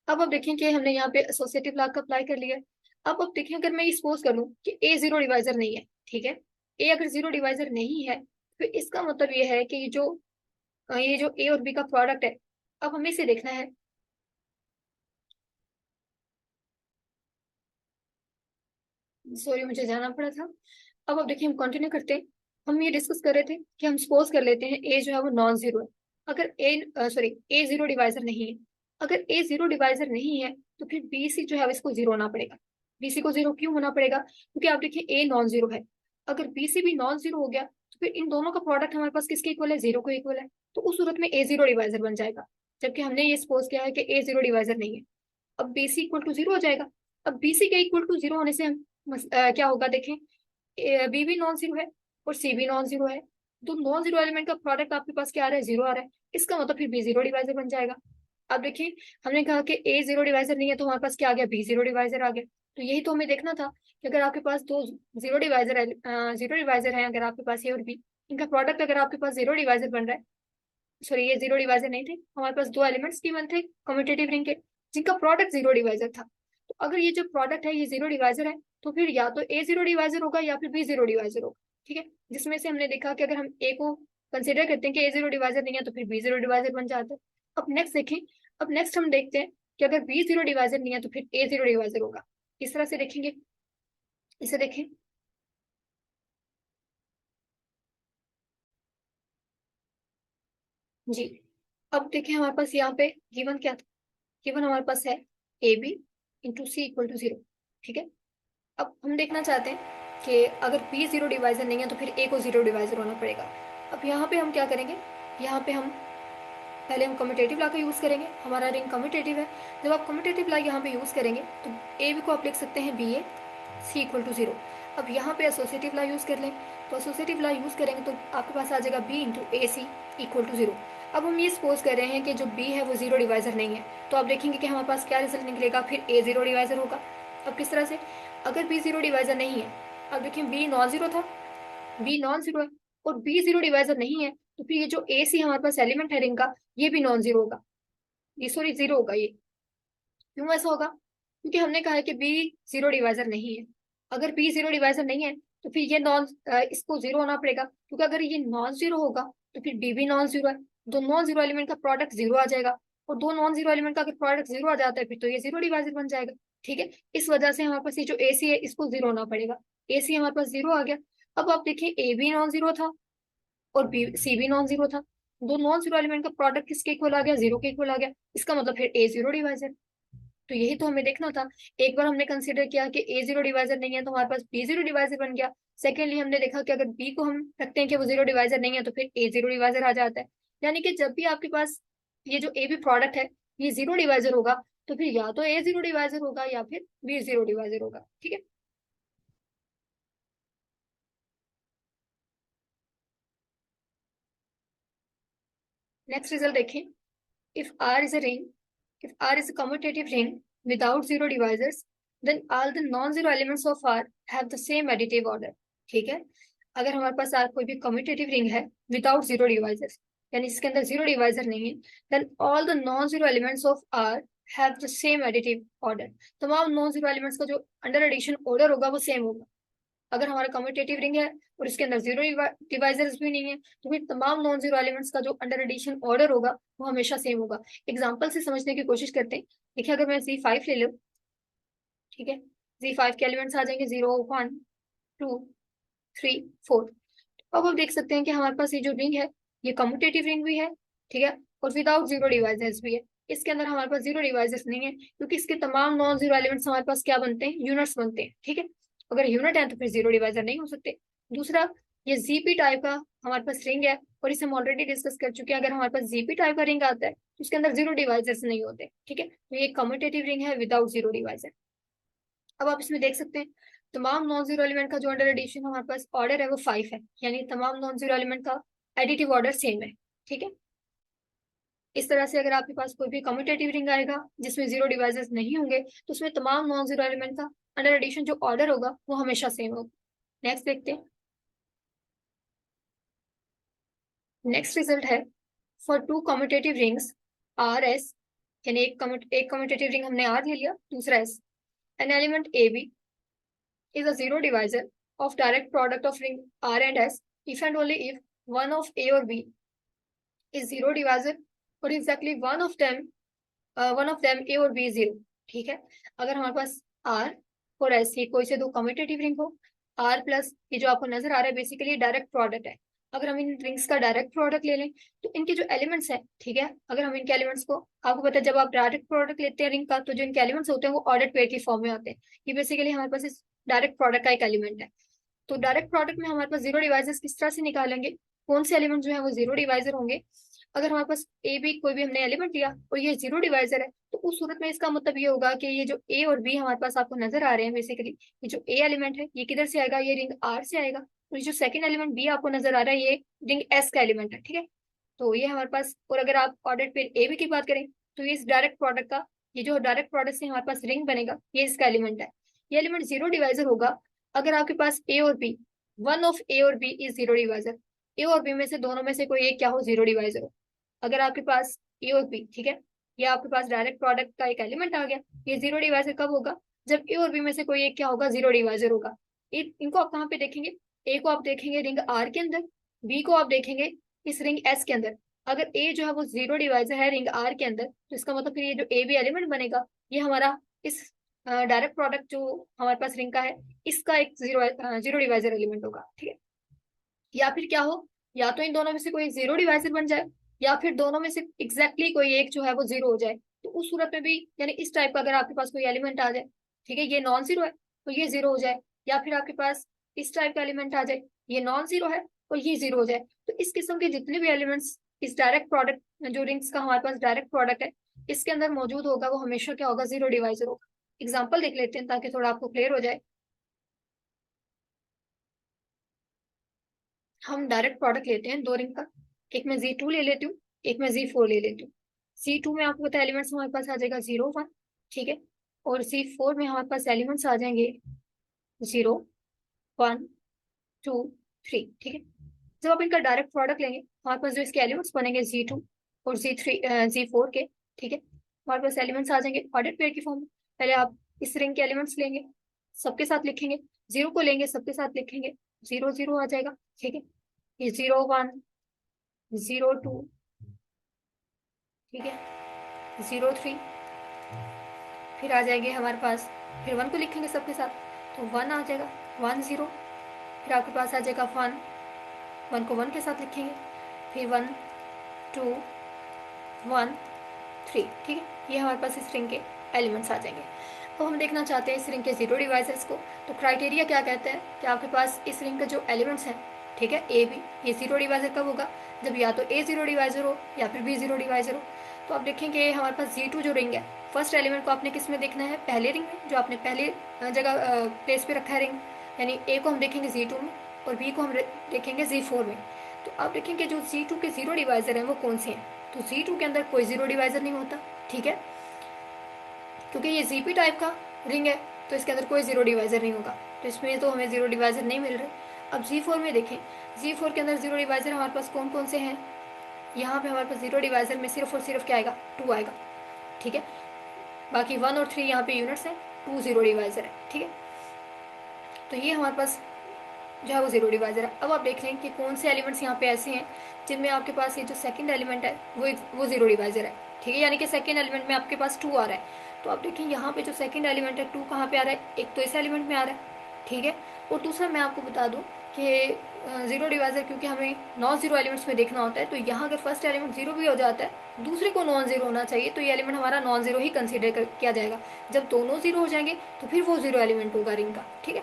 Speaker 1: अब आप देखें कि हमने यहाँ पे एसोसिएटिव लॉ का अप्लाई कर लिया। अब देखें, अगर मैं सपोज कर लूं कि ए जीरो डिवाइजर नहीं है, ठीक है, ए अगर जीरो डिवाइजर नहीं है, फिर इसका मतलब ये है कि ये जो ए और बी का प्रोडक्ट है, अब हमें इसे देखना है। सॉरी, मुझे जाना पड़ा था। अब देखिए, हम कंटिन्यू करते हैं। हम ये डिस्कस कर रहे थे कि हम सपोज कर लेते हैं ए जो है वो नॉन जीरो है। अगर ए सॉरी ए जीरो डिवाइजर नहीं है, अगर ए जीरो डिवाइजर नहीं है, तो फिर बी सी जो है इसको जीरो होना पड़ेगा। बी सी को जीरो क्यों होना पड़ेगा, क्योंकि आप देखिए ए नॉन जीरो है, अगर बी सी भी नॉन जीरो हो गया, तो फिर इन दोनों का प्रोडक्ट हमारे पास किसके इक्वल है, जीरो को इक्वल है, तो उस सूरत में ए जीरो डिवाइजर बन जाएगा। जबकि हमने ये सपोज किया है कि ए जीरो डिवाइजर नहीं है, अब b c equal to zero हो जाएगा। अब बी सी के इक्वल टू जीरो होने से हम क्या होगा देखें, बी भी नॉन जीरो है और सी भी नॉन जीरो है, तो नॉन जीरो एलिमेंट का प्रोडक्ट आपके पास क्या आ रहा है, जीरो आ रहा है, इसका मतलब फिर बी जीरो डिवाइजर बन जाएगा। अब देखिए, हमने कहा कि ए जीरो डिवाइजर नहीं है, तो हमारे पास क्या आ गया, बी जीरो डिवाइजर आ गया। तो यही तो हमें देखना था कि अगर आपके पास दो जीरो डिवाइजर है, अगर आपके पास ए और बी, इनका प्रोडक्ट अगर आपके पास जीरो डिवाइजर बन रहा है, सॉरी ये जीरो डिवाइजर नहीं थे, हमारे पास दो एलिमेंट्स गिवन थे कम्यूटेटिव रिंग के, जिनका प्रोडक्ट जीरो डिवाइजर था। तो अगर ये जो प्रोडक्ट है ये जीरो डिवाइजर है, तो फिर या तो ए जीरो डिवाइजर होगा या फिर बी जीरो डिवाइजर होगा, ठीक है। जिसमें से हमने देखा कि अगर हम ए को कंसिडर करते हैं कि ए जीरो डिवाइजर नहीं है, तो फिर बी जीरो डिवाइजर बन जाता है। अब नेक्स्ट देखें, अब नेक्स्ट हम देखते हैं कि अगर बी जीरो डिवाइजर नहीं है तो फिर ए जीरो डिवाइजर होगा। किस तरह से देखेंगे, इसे देखें। जी, अब देखें हमारे पास यहाँ पे गिवन क्या था, गिवन हमारे पास है a b into c equal to zero. ठीक है, अब हम देखना चाहते हैं कि अगर बी जीरो डिवाइजर नहीं है तो फिर ए को जीरो डिवाइजर होना पड़ेगा। अब यहाँ पे हम क्या करेंगे, यहाँ पे हम पहले हम कम्यूटेटिव ला का यूज़ करेंगे, हमारा रिंग कम्यूटेटिव है। जब आप कम्यूटेटिव ला यहाँ पे यूज़ करेंगे तो ए बी को आप लिख सकते हैं b a c equal to zero. अब यहाँ पे एसोसिएटिव ला यूज़ कर लें, तो एसोसिएटिव ला यूज़ करेंगे तो आपके पास आ जाएगा b into a c equal to zero. अब हम ये सपोज कर रहे हैं कि जो बी है वो जीरो डिवाइजर नहीं है, तो आप देखेंगे कि हमारे पास क्या रिजल्ट निकलेगा, फिर ए जीरो डिवाइजर होगा। अब किस तरह से, अगर बी जीरो डिवाइजर नहीं है, अब देखिए बी नॉन जीरो था, बी नॉन जीरो है और बी जीरो डिवाइजर नहीं है, तो फिर ये जो ए सी हमारे पास एलिमेंट है रिंग का, ये भी नॉन जीरो होगा, ये सॉरी जीरो होगा ये। क्यों ऐसा होगा, क्योंकि हमने कहा है कि बी जीरो डिवाइजर नहीं है। अगर बी जीरो डिवाइजर नहीं है तो फिर ये इसको जीरो होना पड़ेगा, क्योंकि अगर ये नॉन जीरो होगा तो फिर बी भी नॉन जीरो है। दो नॉन जीरो एलिमेंट का प्रोडक्ट जीरो आ जाएगा, और दो नॉन जीरो एलिमेंट का अगर प्रोडक्ट जीरो आ जाता है फिर तो ये जीरो डिवाइजर बन जाएगा। ठीक है, इस वजह से हमारे पास ये जो ए सी है इसको जीरो होना पड़ेगा। ए सी हमारे पास जीरो आ गया। अब आप देखिए ए भी नॉन जीरो था और बी सी भी नॉन जीरो था, दो नॉन जीरो एलिमेंट का प्रोडक्ट किसके इक्वल आ गया, जीरो के इक्वल आ गया। इसका मतलब फिर ए जीरो डिवाइजर। तो यही तो हमें देखना था। एक बार हमने कंसीडर किया कि ए जीरो डिवाइजर नहीं है तो हमारे पास बी जीरो डिवाइजर बन गया। सेकेंडली हमने देखा कि अगर बी को हम रखते हैं कि वो जीरो डिवाइजर नहीं है तो फिर ए जीरो डिवाइजर आ जाता है। यानी कि जब भी आपके पास ये जो ए बी प्रोडक्ट है ये जीरो डिवाइजर होगा तो फिर या तो ए जीरो डिवाइजर होगा या फिर बी जीरो डिवाइजर होगा। ठीक है, नेक्स्ट रिजल्ट देखें। If R is a ring, if R is a commutative ring without zero divisors, then all the non-zero elements of R have the same additive order। ठीक है, अगर हमारे पास R कोई भी commutative ring है without zero divisors, यानी इसके अंदर जीरो डिवाइजर नहीं है, then all the non-zero elements of R have the same additive order। तमाम नॉन जीरो एलिमेंट्स का जो अंडर एडिशन ऑर्डर होगा वो सेम होगा। अगर हमारा कम्यूटेटिव रिंग है और इसके अंदर जीरो डिवाइजर्स भी नहीं है तो फिर तमाम नॉन जीरो एलिमेंट्स का जो अंडर एडिशन ऑर्डर होगा वो हमेशा सेम होगा। एग्जांपल से समझने की कोशिश करते हैं। देखिए अगर मैं Z5 ले लूँ, ठीक है, Z5 के एलिमेंट्स आ जाएंगे 0 1 2 3 4। अब आप देख सकते हैं कि हमारे पास ये जो रिंग है ये कम्यूटेटिव रिंग भी है, ठीक है, और विदाउट जीरो डिवाइजर्स भी है। इसके अंदर हमारे पास जीरो डिवाइजर्स नहीं है क्योंकि इसके तमाम नॉन जीरो एलिमेंट्स हमारे पास क्या बनते हैं, यूनिट्स बनते हैं। ठीक है, अगर यूनिट है तो फिर जीरो डिवाइजर नहीं हो सकते। दूसरा, ये जीपी टाइप का हमारे पास रिंग है और इसे हम ऑलरेडी डिस्कस कर चुके हैं। अगर हमारे पास जीपी टाइप का रिंग आता है तो उसके अंदर जीरो डिवाइजर्स नहीं होते। ठीक है, तो ये कम्यूटेटिव रिंग है विदाउट जीरो डिवाइजर। अब आप इसमें देख सकते हैं तमाम नॉन जीरो एलिमेंट का जो अंडर एडिशन हमारे पास ऑर्डर है वो 5 है, यानी तमाम नॉन जीरो एलिमेंट का एडिटिव ऑर्डर सेम है। ठीक है, इस तरह से अगर आपके पास कोई भी कम्यूटेटिव रिंग आएगा जिसमें जीरो डिवाइजर्स नहीं होंगे तो उसमें तमाम नॉन जीरो एलिमेंट का अंडर एडिशन जो ऑर्डर होगा वो हमेशा सेम होगा। नेक्स्ट देखते हैं। नेक्स्ट रिजल्ट है for two commutative rings R S, यानी एक कम्यूटेटिव रिंग हमने आर ले लिया, दूसरा S, an element a b is a zero divisor of direct product of ring R and S if and only if one of A or B is zero divisor or exactly one of them A और B is zero। ठीक है, अगर हमारे पास R और S ये कोई से दो कम्यूटेटिव रिंग हो, R प्लस ये जो आपको नजर आ रहा है बेसिकली डायरेक्ट प्रोडक्ट है। अगर हम इन रिंग्स का डायरेक्ट प्रोडक्ट ले लें तो इनके जो एलिमेंट्स हैं, ठीक है, अगर हम इनके एलिमेंट्स को, आपको पता है जब आप डायरेक्ट प्रोडक्ट लेते हैं रिंग का तो जो इनके एलिमेंट्स होते हैं वो ऑर्डर पेयर की फॉर्म में आते हैं। ये बेसिकली हमारे पास इस डायरेक्ट प्रोडक्ट का एक एलिमेंट है। तो डायरेक्ट प्रोडक्ट में हमारे पास जीरो डिवाइजर्स किस तरह से निकालेंगे, कौन से एलिमेंट जो है वो जीरो डिवाइजर होंगे। अगर हमारे पास ए बी कोई भी हमने एलिमेंट लिया और ये जीरो डिवाइजर है तो उस सूरत में इसका मतलब ये होगा कि ये जो ए और बी हमारे पास आपको नजर आ रहे हैं बेसिकली, ये जो ए एलिमेंट है ये किधर से आएगा, ये रिंग आर से आएगा। और ये जो सेकंड एलिमेंट बी आपको नजर आ रहा है ये रिंग एस का एलिमेंट है। ठीक है, तो ये हमारे पास, और अगर आप ऑर्डर पे ए बी की बात करें तो ये इस डायरेक्ट प्रोडक्ट का, ये जो डायरेक्ट प्रोडक्ट से हमारे पास रिंग बनेगा ये इसका एलिमेंट है। ये एलिमेंट जीरो डिवाइजर होगा अगर आपके पास ए और बी, वन ऑफ ए और बी इज जीरो डिवाइजर, ए और बी में से दोनों में से कोई एक क्या हो, जीरो डिवाइजर हो। अगर आपके पास ए और बी, ठीक है, ये आपके पास डायरेक्ट प्रोडक्ट का एक एलिमेंट आ गया, ये जीरो डिवाइजर कब होगा, जब ए और बी में से कोई एक क्या होगा, जीरो डिवाइजर होगा। इनको आप कहाँ पे देखेंगे, ए को आप देखेंगे रिंग आर के अंदर, बी को आप देखेंगे इस रिंग एस के अंदर, अगर ए जो है वो जीरो डिवाइजर है रिंग आर के अंदर, तो इसका मतलब फिर ये जो ए बी एलिमेंट बनेगा ये हमारा इस डायरेक्ट प्रोडक्ट जो हमारे पास रिंग का है इसका एक जीरो डिवाइजर एलिमेंट होगा, ठीक है। या फिर क्या हो, या तो इन दोनों में से कोई जीरो डिवाइजर बन जाए, या फिर दोनों में से एग्जैक्टली कोई एक जो है वो जीरो हो जाए। तो उस सूरत में भी, यानी इस टाइप का अगर आपके पास कोई एलिमेंट आ जाए, ठीक है, ये नॉन जीरो है तो ये जीरो हो जाए, या फिर आपके पास इस टाइप का एलिमेंट आ जाए, ये नॉन जीरो है और ये जीरो हो जाए। तो इस किस्म के जितने भी एलिमेंट्स इस डायरेक्ट प्रोडक्ट जो रिंग्स का हमारे पास डायरेक्ट प्रोडक्ट है इसके अंदर मौजूद होगा, वो हमेशा क्या होगा, जीरो डिवाइजर होगा। एग्जाम्पल देख लेते हैं ताकि थोड़ा आपको क्लियर हो जाए। हम डायरेक्ट प्रोडक्ट लेते हैं दो रिंग का, एक में Z2 ले लेती हूँ, एक में Z4 ले लेती हूँ। Z2 में आपको पता है एलिमेंट्स हमारे पास आ जाएगा 0 1, ठीक है। और Z4 में हमारे पास एलिमेंट्स आ जाएंगे 0 1 2 3, ठीक है। जब आप इनका डायरेक्ट प्रोडक्ट लेंगे हमारे पास जो इसके एलिमेंट्स बनेंगे Z2 और Z4 के, ठीक है, हमारे पास एलिमेंट्स आ जाएंगे ऑर्डर पेयर की फॉर्म में। पहले आप इस रिंग के एलिमेंट्स लेंगे, सबके साथ लिखेंगे, जीरो को लेंगे सबके साथ लिखेंगे, 0 0 आ जाएगा, ठीक है। ये 0 1 0 2, ठीक है, 0 3, फिर आ जाएंगे हमारे पास, फिर 1 को लिखेंगे सबके साथ तो 1 आ जाएगा, 1 0, फिर आपके पास आ जाएगा 1, 1 को 1 के साथ लिखेंगे, फिर 1 2 1 3, ठीक है। ये हमारे पास इस रिंग के एलिमेंट्स आ जाएंगे। तो हम देखना चाहते हैं इस रिंग के जीरो डिवाइजर्स को। तो क्राइटेरिया क्या कहते हैं कि आपके पास इस रिंग का जो एलिमेंट्स हैं, ठीक है, ए बी, ये जीरो डिवाइजर कब होगा, जब या तो ए जीरो डिवाइजर हो या फिर बी जीरो डिवाइजर हो। तो आप देखेंगे हमारे पास G2 जो रिंग है, फर्स्ट एलिमेंट को आपने किस में देखना है, पहले रिंग में, जो आपने पहले जगह प्लेस पे रखा है रिंग, यानी ए को हम देखेंगे Z2 में और बी को हम देखेंगे Z4 में। तो आप देखेंगे जो Z2 के जीरो डिवाइजर हैं वो कौन से हैं। तो Z2 के अंदर कोई जीरो डिवाइजर नहीं होता, ठीक है, क्योंकि ये जीपी टाइप का रिंग है तो इसके अंदर कोई जीरो डिवाइजर नहीं होगा, तो इसमें तो हमें जीरो डिवाइजर नहीं मिल रहे। अब Z4 में देखें, Z4 के अंदर जीरो डिवाइजर हमारे पास कौन कौन से हैं। यहाँ पे हमारे पास जीरो डिवाइजर में सिर्फ और सिर्फ क्या आएगा, 2 आएगा, ठीक है। बाकी 1 और 3 यहाँ पे यूनिट्स हैं, 2 जीरो डिवाइजर है, ठीक है। तो ये हमारे पास जो है वो जीरो डिवाइजर है। अब आप देख लें कि कौन से एलिमेंट्स यहाँ पे ऐसे हैं जिनमें आपके पास ये जो सेकंड एलिमेंट है वो जीरो डिवाइजर है, ठीक है, यानी कि सेकंड एलिमेंट में आपके पास 2 आ रहा है। तो आप देखें यहाँ पे जो सेकंड एलिमेंट है 2 कहाँ पे आ रहा है, एक तो इस एलिमेंट में आ रहा है, ठीक है। और दूसरा मैं आपको बता दूं कि जीरो डिवाइजर क्योंकि हमें नॉन जीरो एलिमेंट्स में देखना होता है, तो यहाँ अगर फर्स्ट एलिमेंट जीरो भी हो जाता है दूसरे को नॉन जीरो होना चाहिए, तो ये एलिमेंट हमारा नॉन जीरो ही कंसिडर किया जाएगा। जब दोनों जीरो हो जाएंगे तो फिर वो जीरो एलिमेंट होगा रिंग का, ठीक है।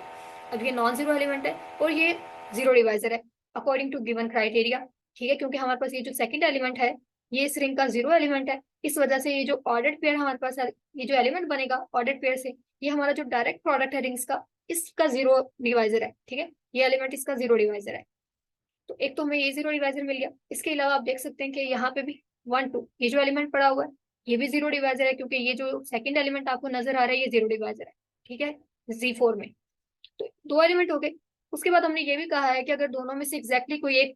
Speaker 1: अब ये नॉन जीरो एलिमेंट है और ये जीरो डिवाइजर है अकॉर्डिंग टू गिवन क्राइटेरिया, ठीक है, क्योंकि हमारे पास ये जो सेकंड एलिमेंट है ये इस रिंग का जीरो एलिमेंट है। इस वजह से ये जो ऑर्डर्ड पेयर हमारे पास है, ये जो एलिमेंट बनेगा ऑर्डर्ड पेयर से, ये हमारा जो डायरेक्ट प्रोडक्ट है रिंग्स का इसका जीरो डिवाइजर है, ठीक है, ये एलिमेंट इसका जीरो डिवाइजर है। तो एक तो हमें ये जीरो डिवाइजर मिल गया। इसके अलावा आप देख सकते हैं कि यहाँ पे भी 1 2 ये जो एलिमेंट पड़ा हुआ है ये भी जीरो डिवाइजर है, क्योंकि ये जो सेकंड एलिमेंट आपको नजर आ रहा है ये जीरो डिवाइजर है, ठीक है, Z4 में। तो 2 एलिमेंट हो गए। उसके बाद हमने ये भी कहा है कि अगर दोनों में से एग्जैक्टली कोई एक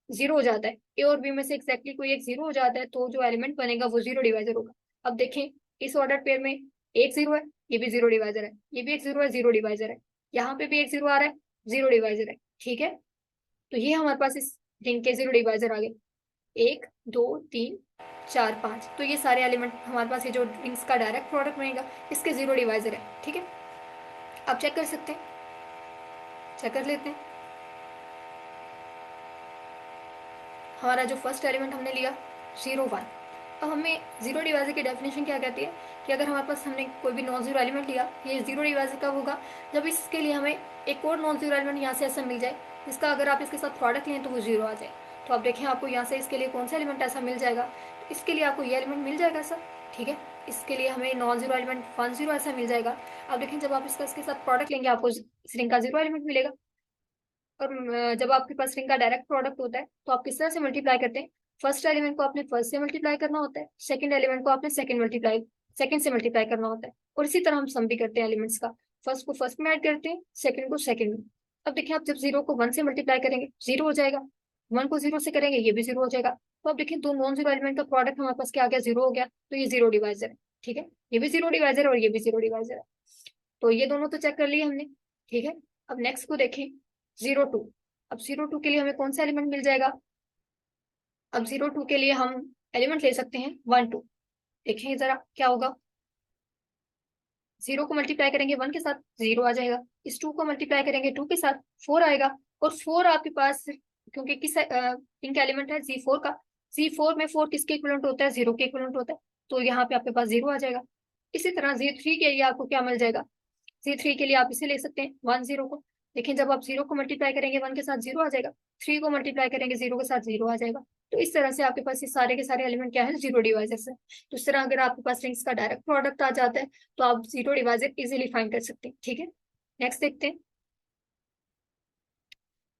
Speaker 1: जीरो हो जाता है, ए और बी में से एग्जैक्टली कोई एक जीरो हो जाता है, तो जो एलिमेंट बनेगा वो जीरो डिवाइजर होगा। अब देखें इस ऑर्डर पेयर में एक जीरो है, ये भी जीरो डिवाइजर है, ये भी एक जीरो है, जीरो डिवाइजर है, यहाँ पे भी एक जीरो आ रहा है, जीरो डिवाइजर है, ठीक है। तो ये हमारे पास इस रिंग के जीरो डिवाइजर आ गए, 1 2 3 4 5। तो ये सारे एलिमेंट हमारे पास ये जो रिंग्स का डायरेक्ट प्रोडक्ट बनेगा इसके जीरो डिवाइजर है, ठीक है। आप चेक कर सकते हैं, चेक कर लेते हैं। हमारा जो फर्स्ट एलिमेंट हमने लिया 0 1। अब हमें जीरो डिवाइजर की डेफिनेशन क्या कहती है कि अगर हमारे पास हमने कोई भी नॉन जीरो एलिमेंट लिया, ये जीरो डिवाइजर कब होगा, जब इसके लिए हमें एक और नॉन जीरो एलिमेंट यहाँ से ऐसा मिल जाए जिसका अगर आप इसके साथ प्रोडक्ट लें तो वो जीरो आ जाए। तो आप देखें आपको यहाँ से इसके लिए कौन सा एलिमेंट ऐसा मिल जाएगा, तो इसके लिए आपको ये एलिमेंट मिल जाएगा सर, ठीक है। इसके लिए हमें नॉन जीरो एलिमेंट 1 0 ऐसा मिल जाएगा। अब देखें जब आप इसके साथ प्रोडक्ट लेंगे आपको इस रिंग का जीरो एलिमेंट मिलेगा। और जब आपके पास रिंग का डायरेक्ट प्रोडक्ट होता है तो आप किस तरह से मल्टीप्लाई करते हैं, फर्स्ट एलिमेंट को आपने फर्स्ट से मल्टीप्लाई करना होता है, सेकंड एलिमेंट को आपने सेकंड से मल्टीप्लाई करना होता है। और इसी तरह हम सम भी करते हैं एलिमेंट्स का, फर्स्ट को फर्स्ट में ऐड करते हैं, सेकंड को सेकंड में। अब देखिए आप जब 0 को 1 से मल्टीप्लाई करेंगे जीरो हो जाएगा, 1 को 0 से करेंगे ये भी जीरो हो जाएगा। तो अब देखिए दो नॉन जीरो एलिमेंट का प्रोडक्ट हमारे पास क्या आ गया, जीरो हो गया, तो ये जीरो डिवाइजर है, ठीक है। ये भी जीरो डिवाइजर है और ये भी जीरो डिवाइजर है। तो ये दोनों तो चेक कर लिए हमने, ठीक है। अब नेक्स्ट को देखें 0 2। अब 0 2 के लिए हमें कौन सा एलिमेंट मिल जाएगा, अब 0 2 के लिए हम एलिमेंट ले सकते हैं 1 2। देखें जरा क्या होगा। 0 को मल्टीप्लाई करेंगे 1 के साथ 0 आ जाएगा। इस 2 को मल्टीप्लाई करेंगे 2 के साथ 4 आएगा। और 4 आपके पास, क्योंकि किस इनका एलिमेंट है Z4 का, Z4 में 4 किसके इक्विवेलेंट होता है, 0 के इक्विवेलेंट होता है। तो यहाँ पे आपके पास 0 आ जाएगा। इसी तरह Z3 के लिए आपको क्या मिल जाएगा, Z3 के लिए आप इसे ले सकते हैं 1 0 को। लेकिन जब आप 0 को मल्टीप्लाई करेंगे 1 के साथ 0 आ जाएगा, 3 को मल्टीप्लाई करेंगे 0 के साथ 0 आ जाएगा। तो इस तरह से आपके पास ये सारे के सारे एलिमेंट क्या है, जीरो डिवाइजर्स है। तो इस तरह अगर आपके पास रिंग्स का डायरेक्ट प्रोडक्ट आ जाता है तो आप जीरो डिवाइजर इजीली फाइंड कर सकते हैं। ठीक है, नेक्स्ट देखते हैं।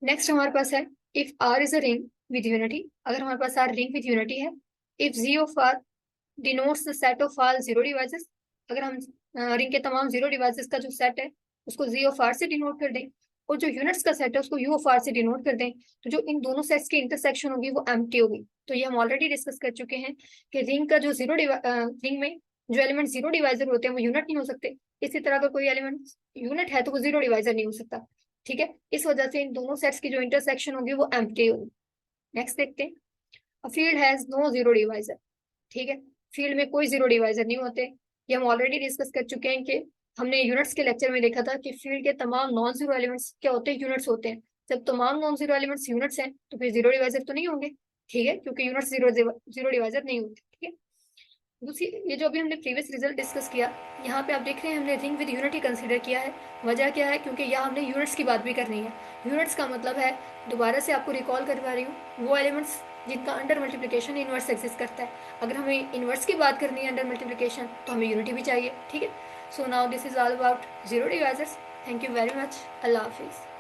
Speaker 1: नेक्स्ट हमारे पास है if R is a ring with unity. अगर हमारे पास आर रिंग विद यूनिटी है, if G of R denotes the set of all zero divisors. अगर हम रिंग के तमाम जीरो डिवाइसेस का जो सेट है उसको जी ऑफ आर से डिनोट कर दें, और जो यूनिट्स का सेट है उसको यू ऑफ आर से डिनोट कर दें, तो जो इन दोनों सेट्स की इंटरसेक्शन होगी वो एम्प्टी होगी। तो ये हम ऑलरेडी डिस्कस कर चुके हैं कि रिंग का जो रिंग में जो एलिमेंट जीरो डिवाइजर होते हैं वो यूनिट नहीं हो सकते। इसी तरह अगर कोई एलिमेंट यूनिट है तो वो जीरो डिवाइजर नहीं हो सकता। ठीक है, इस वजह से इन दोनों सेट्स की जो इंटरसेक्शन होगी वो एम्प्टी होगी। नेक्स्ट देखते हैं। A field has no zero divisor. ठीक है, फील्ड में कोई जीरो डिवाइजर नहीं होते। ये हम ऑलरेडी डिस्कस कर चुके हैं कि हमने यूनिट्स के लेक्चर में देखा था कि फील्ड के तमाम नॉन जीरो एलिमेंट्स क्या होते हैं, यूनिट्स होते हैं। जब तमाम नॉन जीरो एलिमेंट्स यूनिट्स हैं तो फिर जीरो डिवाइजर तो नहीं होंगे। ठीक है, क्योंकि यूनिट्स जीरो जीरो डिवाइजर नहीं होते। ठीक है, दूसरी ये जो अभी हमने प्रीवियस रिजल्ट डिस्कस किया, यहाँ पे आप देख रहे हैं हमने रिंग विद यूनिटी कंसीडर किया है। वजह क्या है, क्योंकि यहाँ हमने यूनिट्स की बात भी करनी है। यूनिट्स का मतलब है, दोबारा से आपको रिकॉल करवा रही हूँ, वो एलिमेंट्स जिनका अंडर मल्टीप्लिकेशन इनवर्स एग्जिस्ट करता है। अगर हमें इनवर्स की बात करनी है अंडर मल्टीप्लिकेशन तो हमें यूनिटी भी चाहिए। ठीक है, so now this is all about zero divisors. Thank you very much. अल्लाह हाफिज़।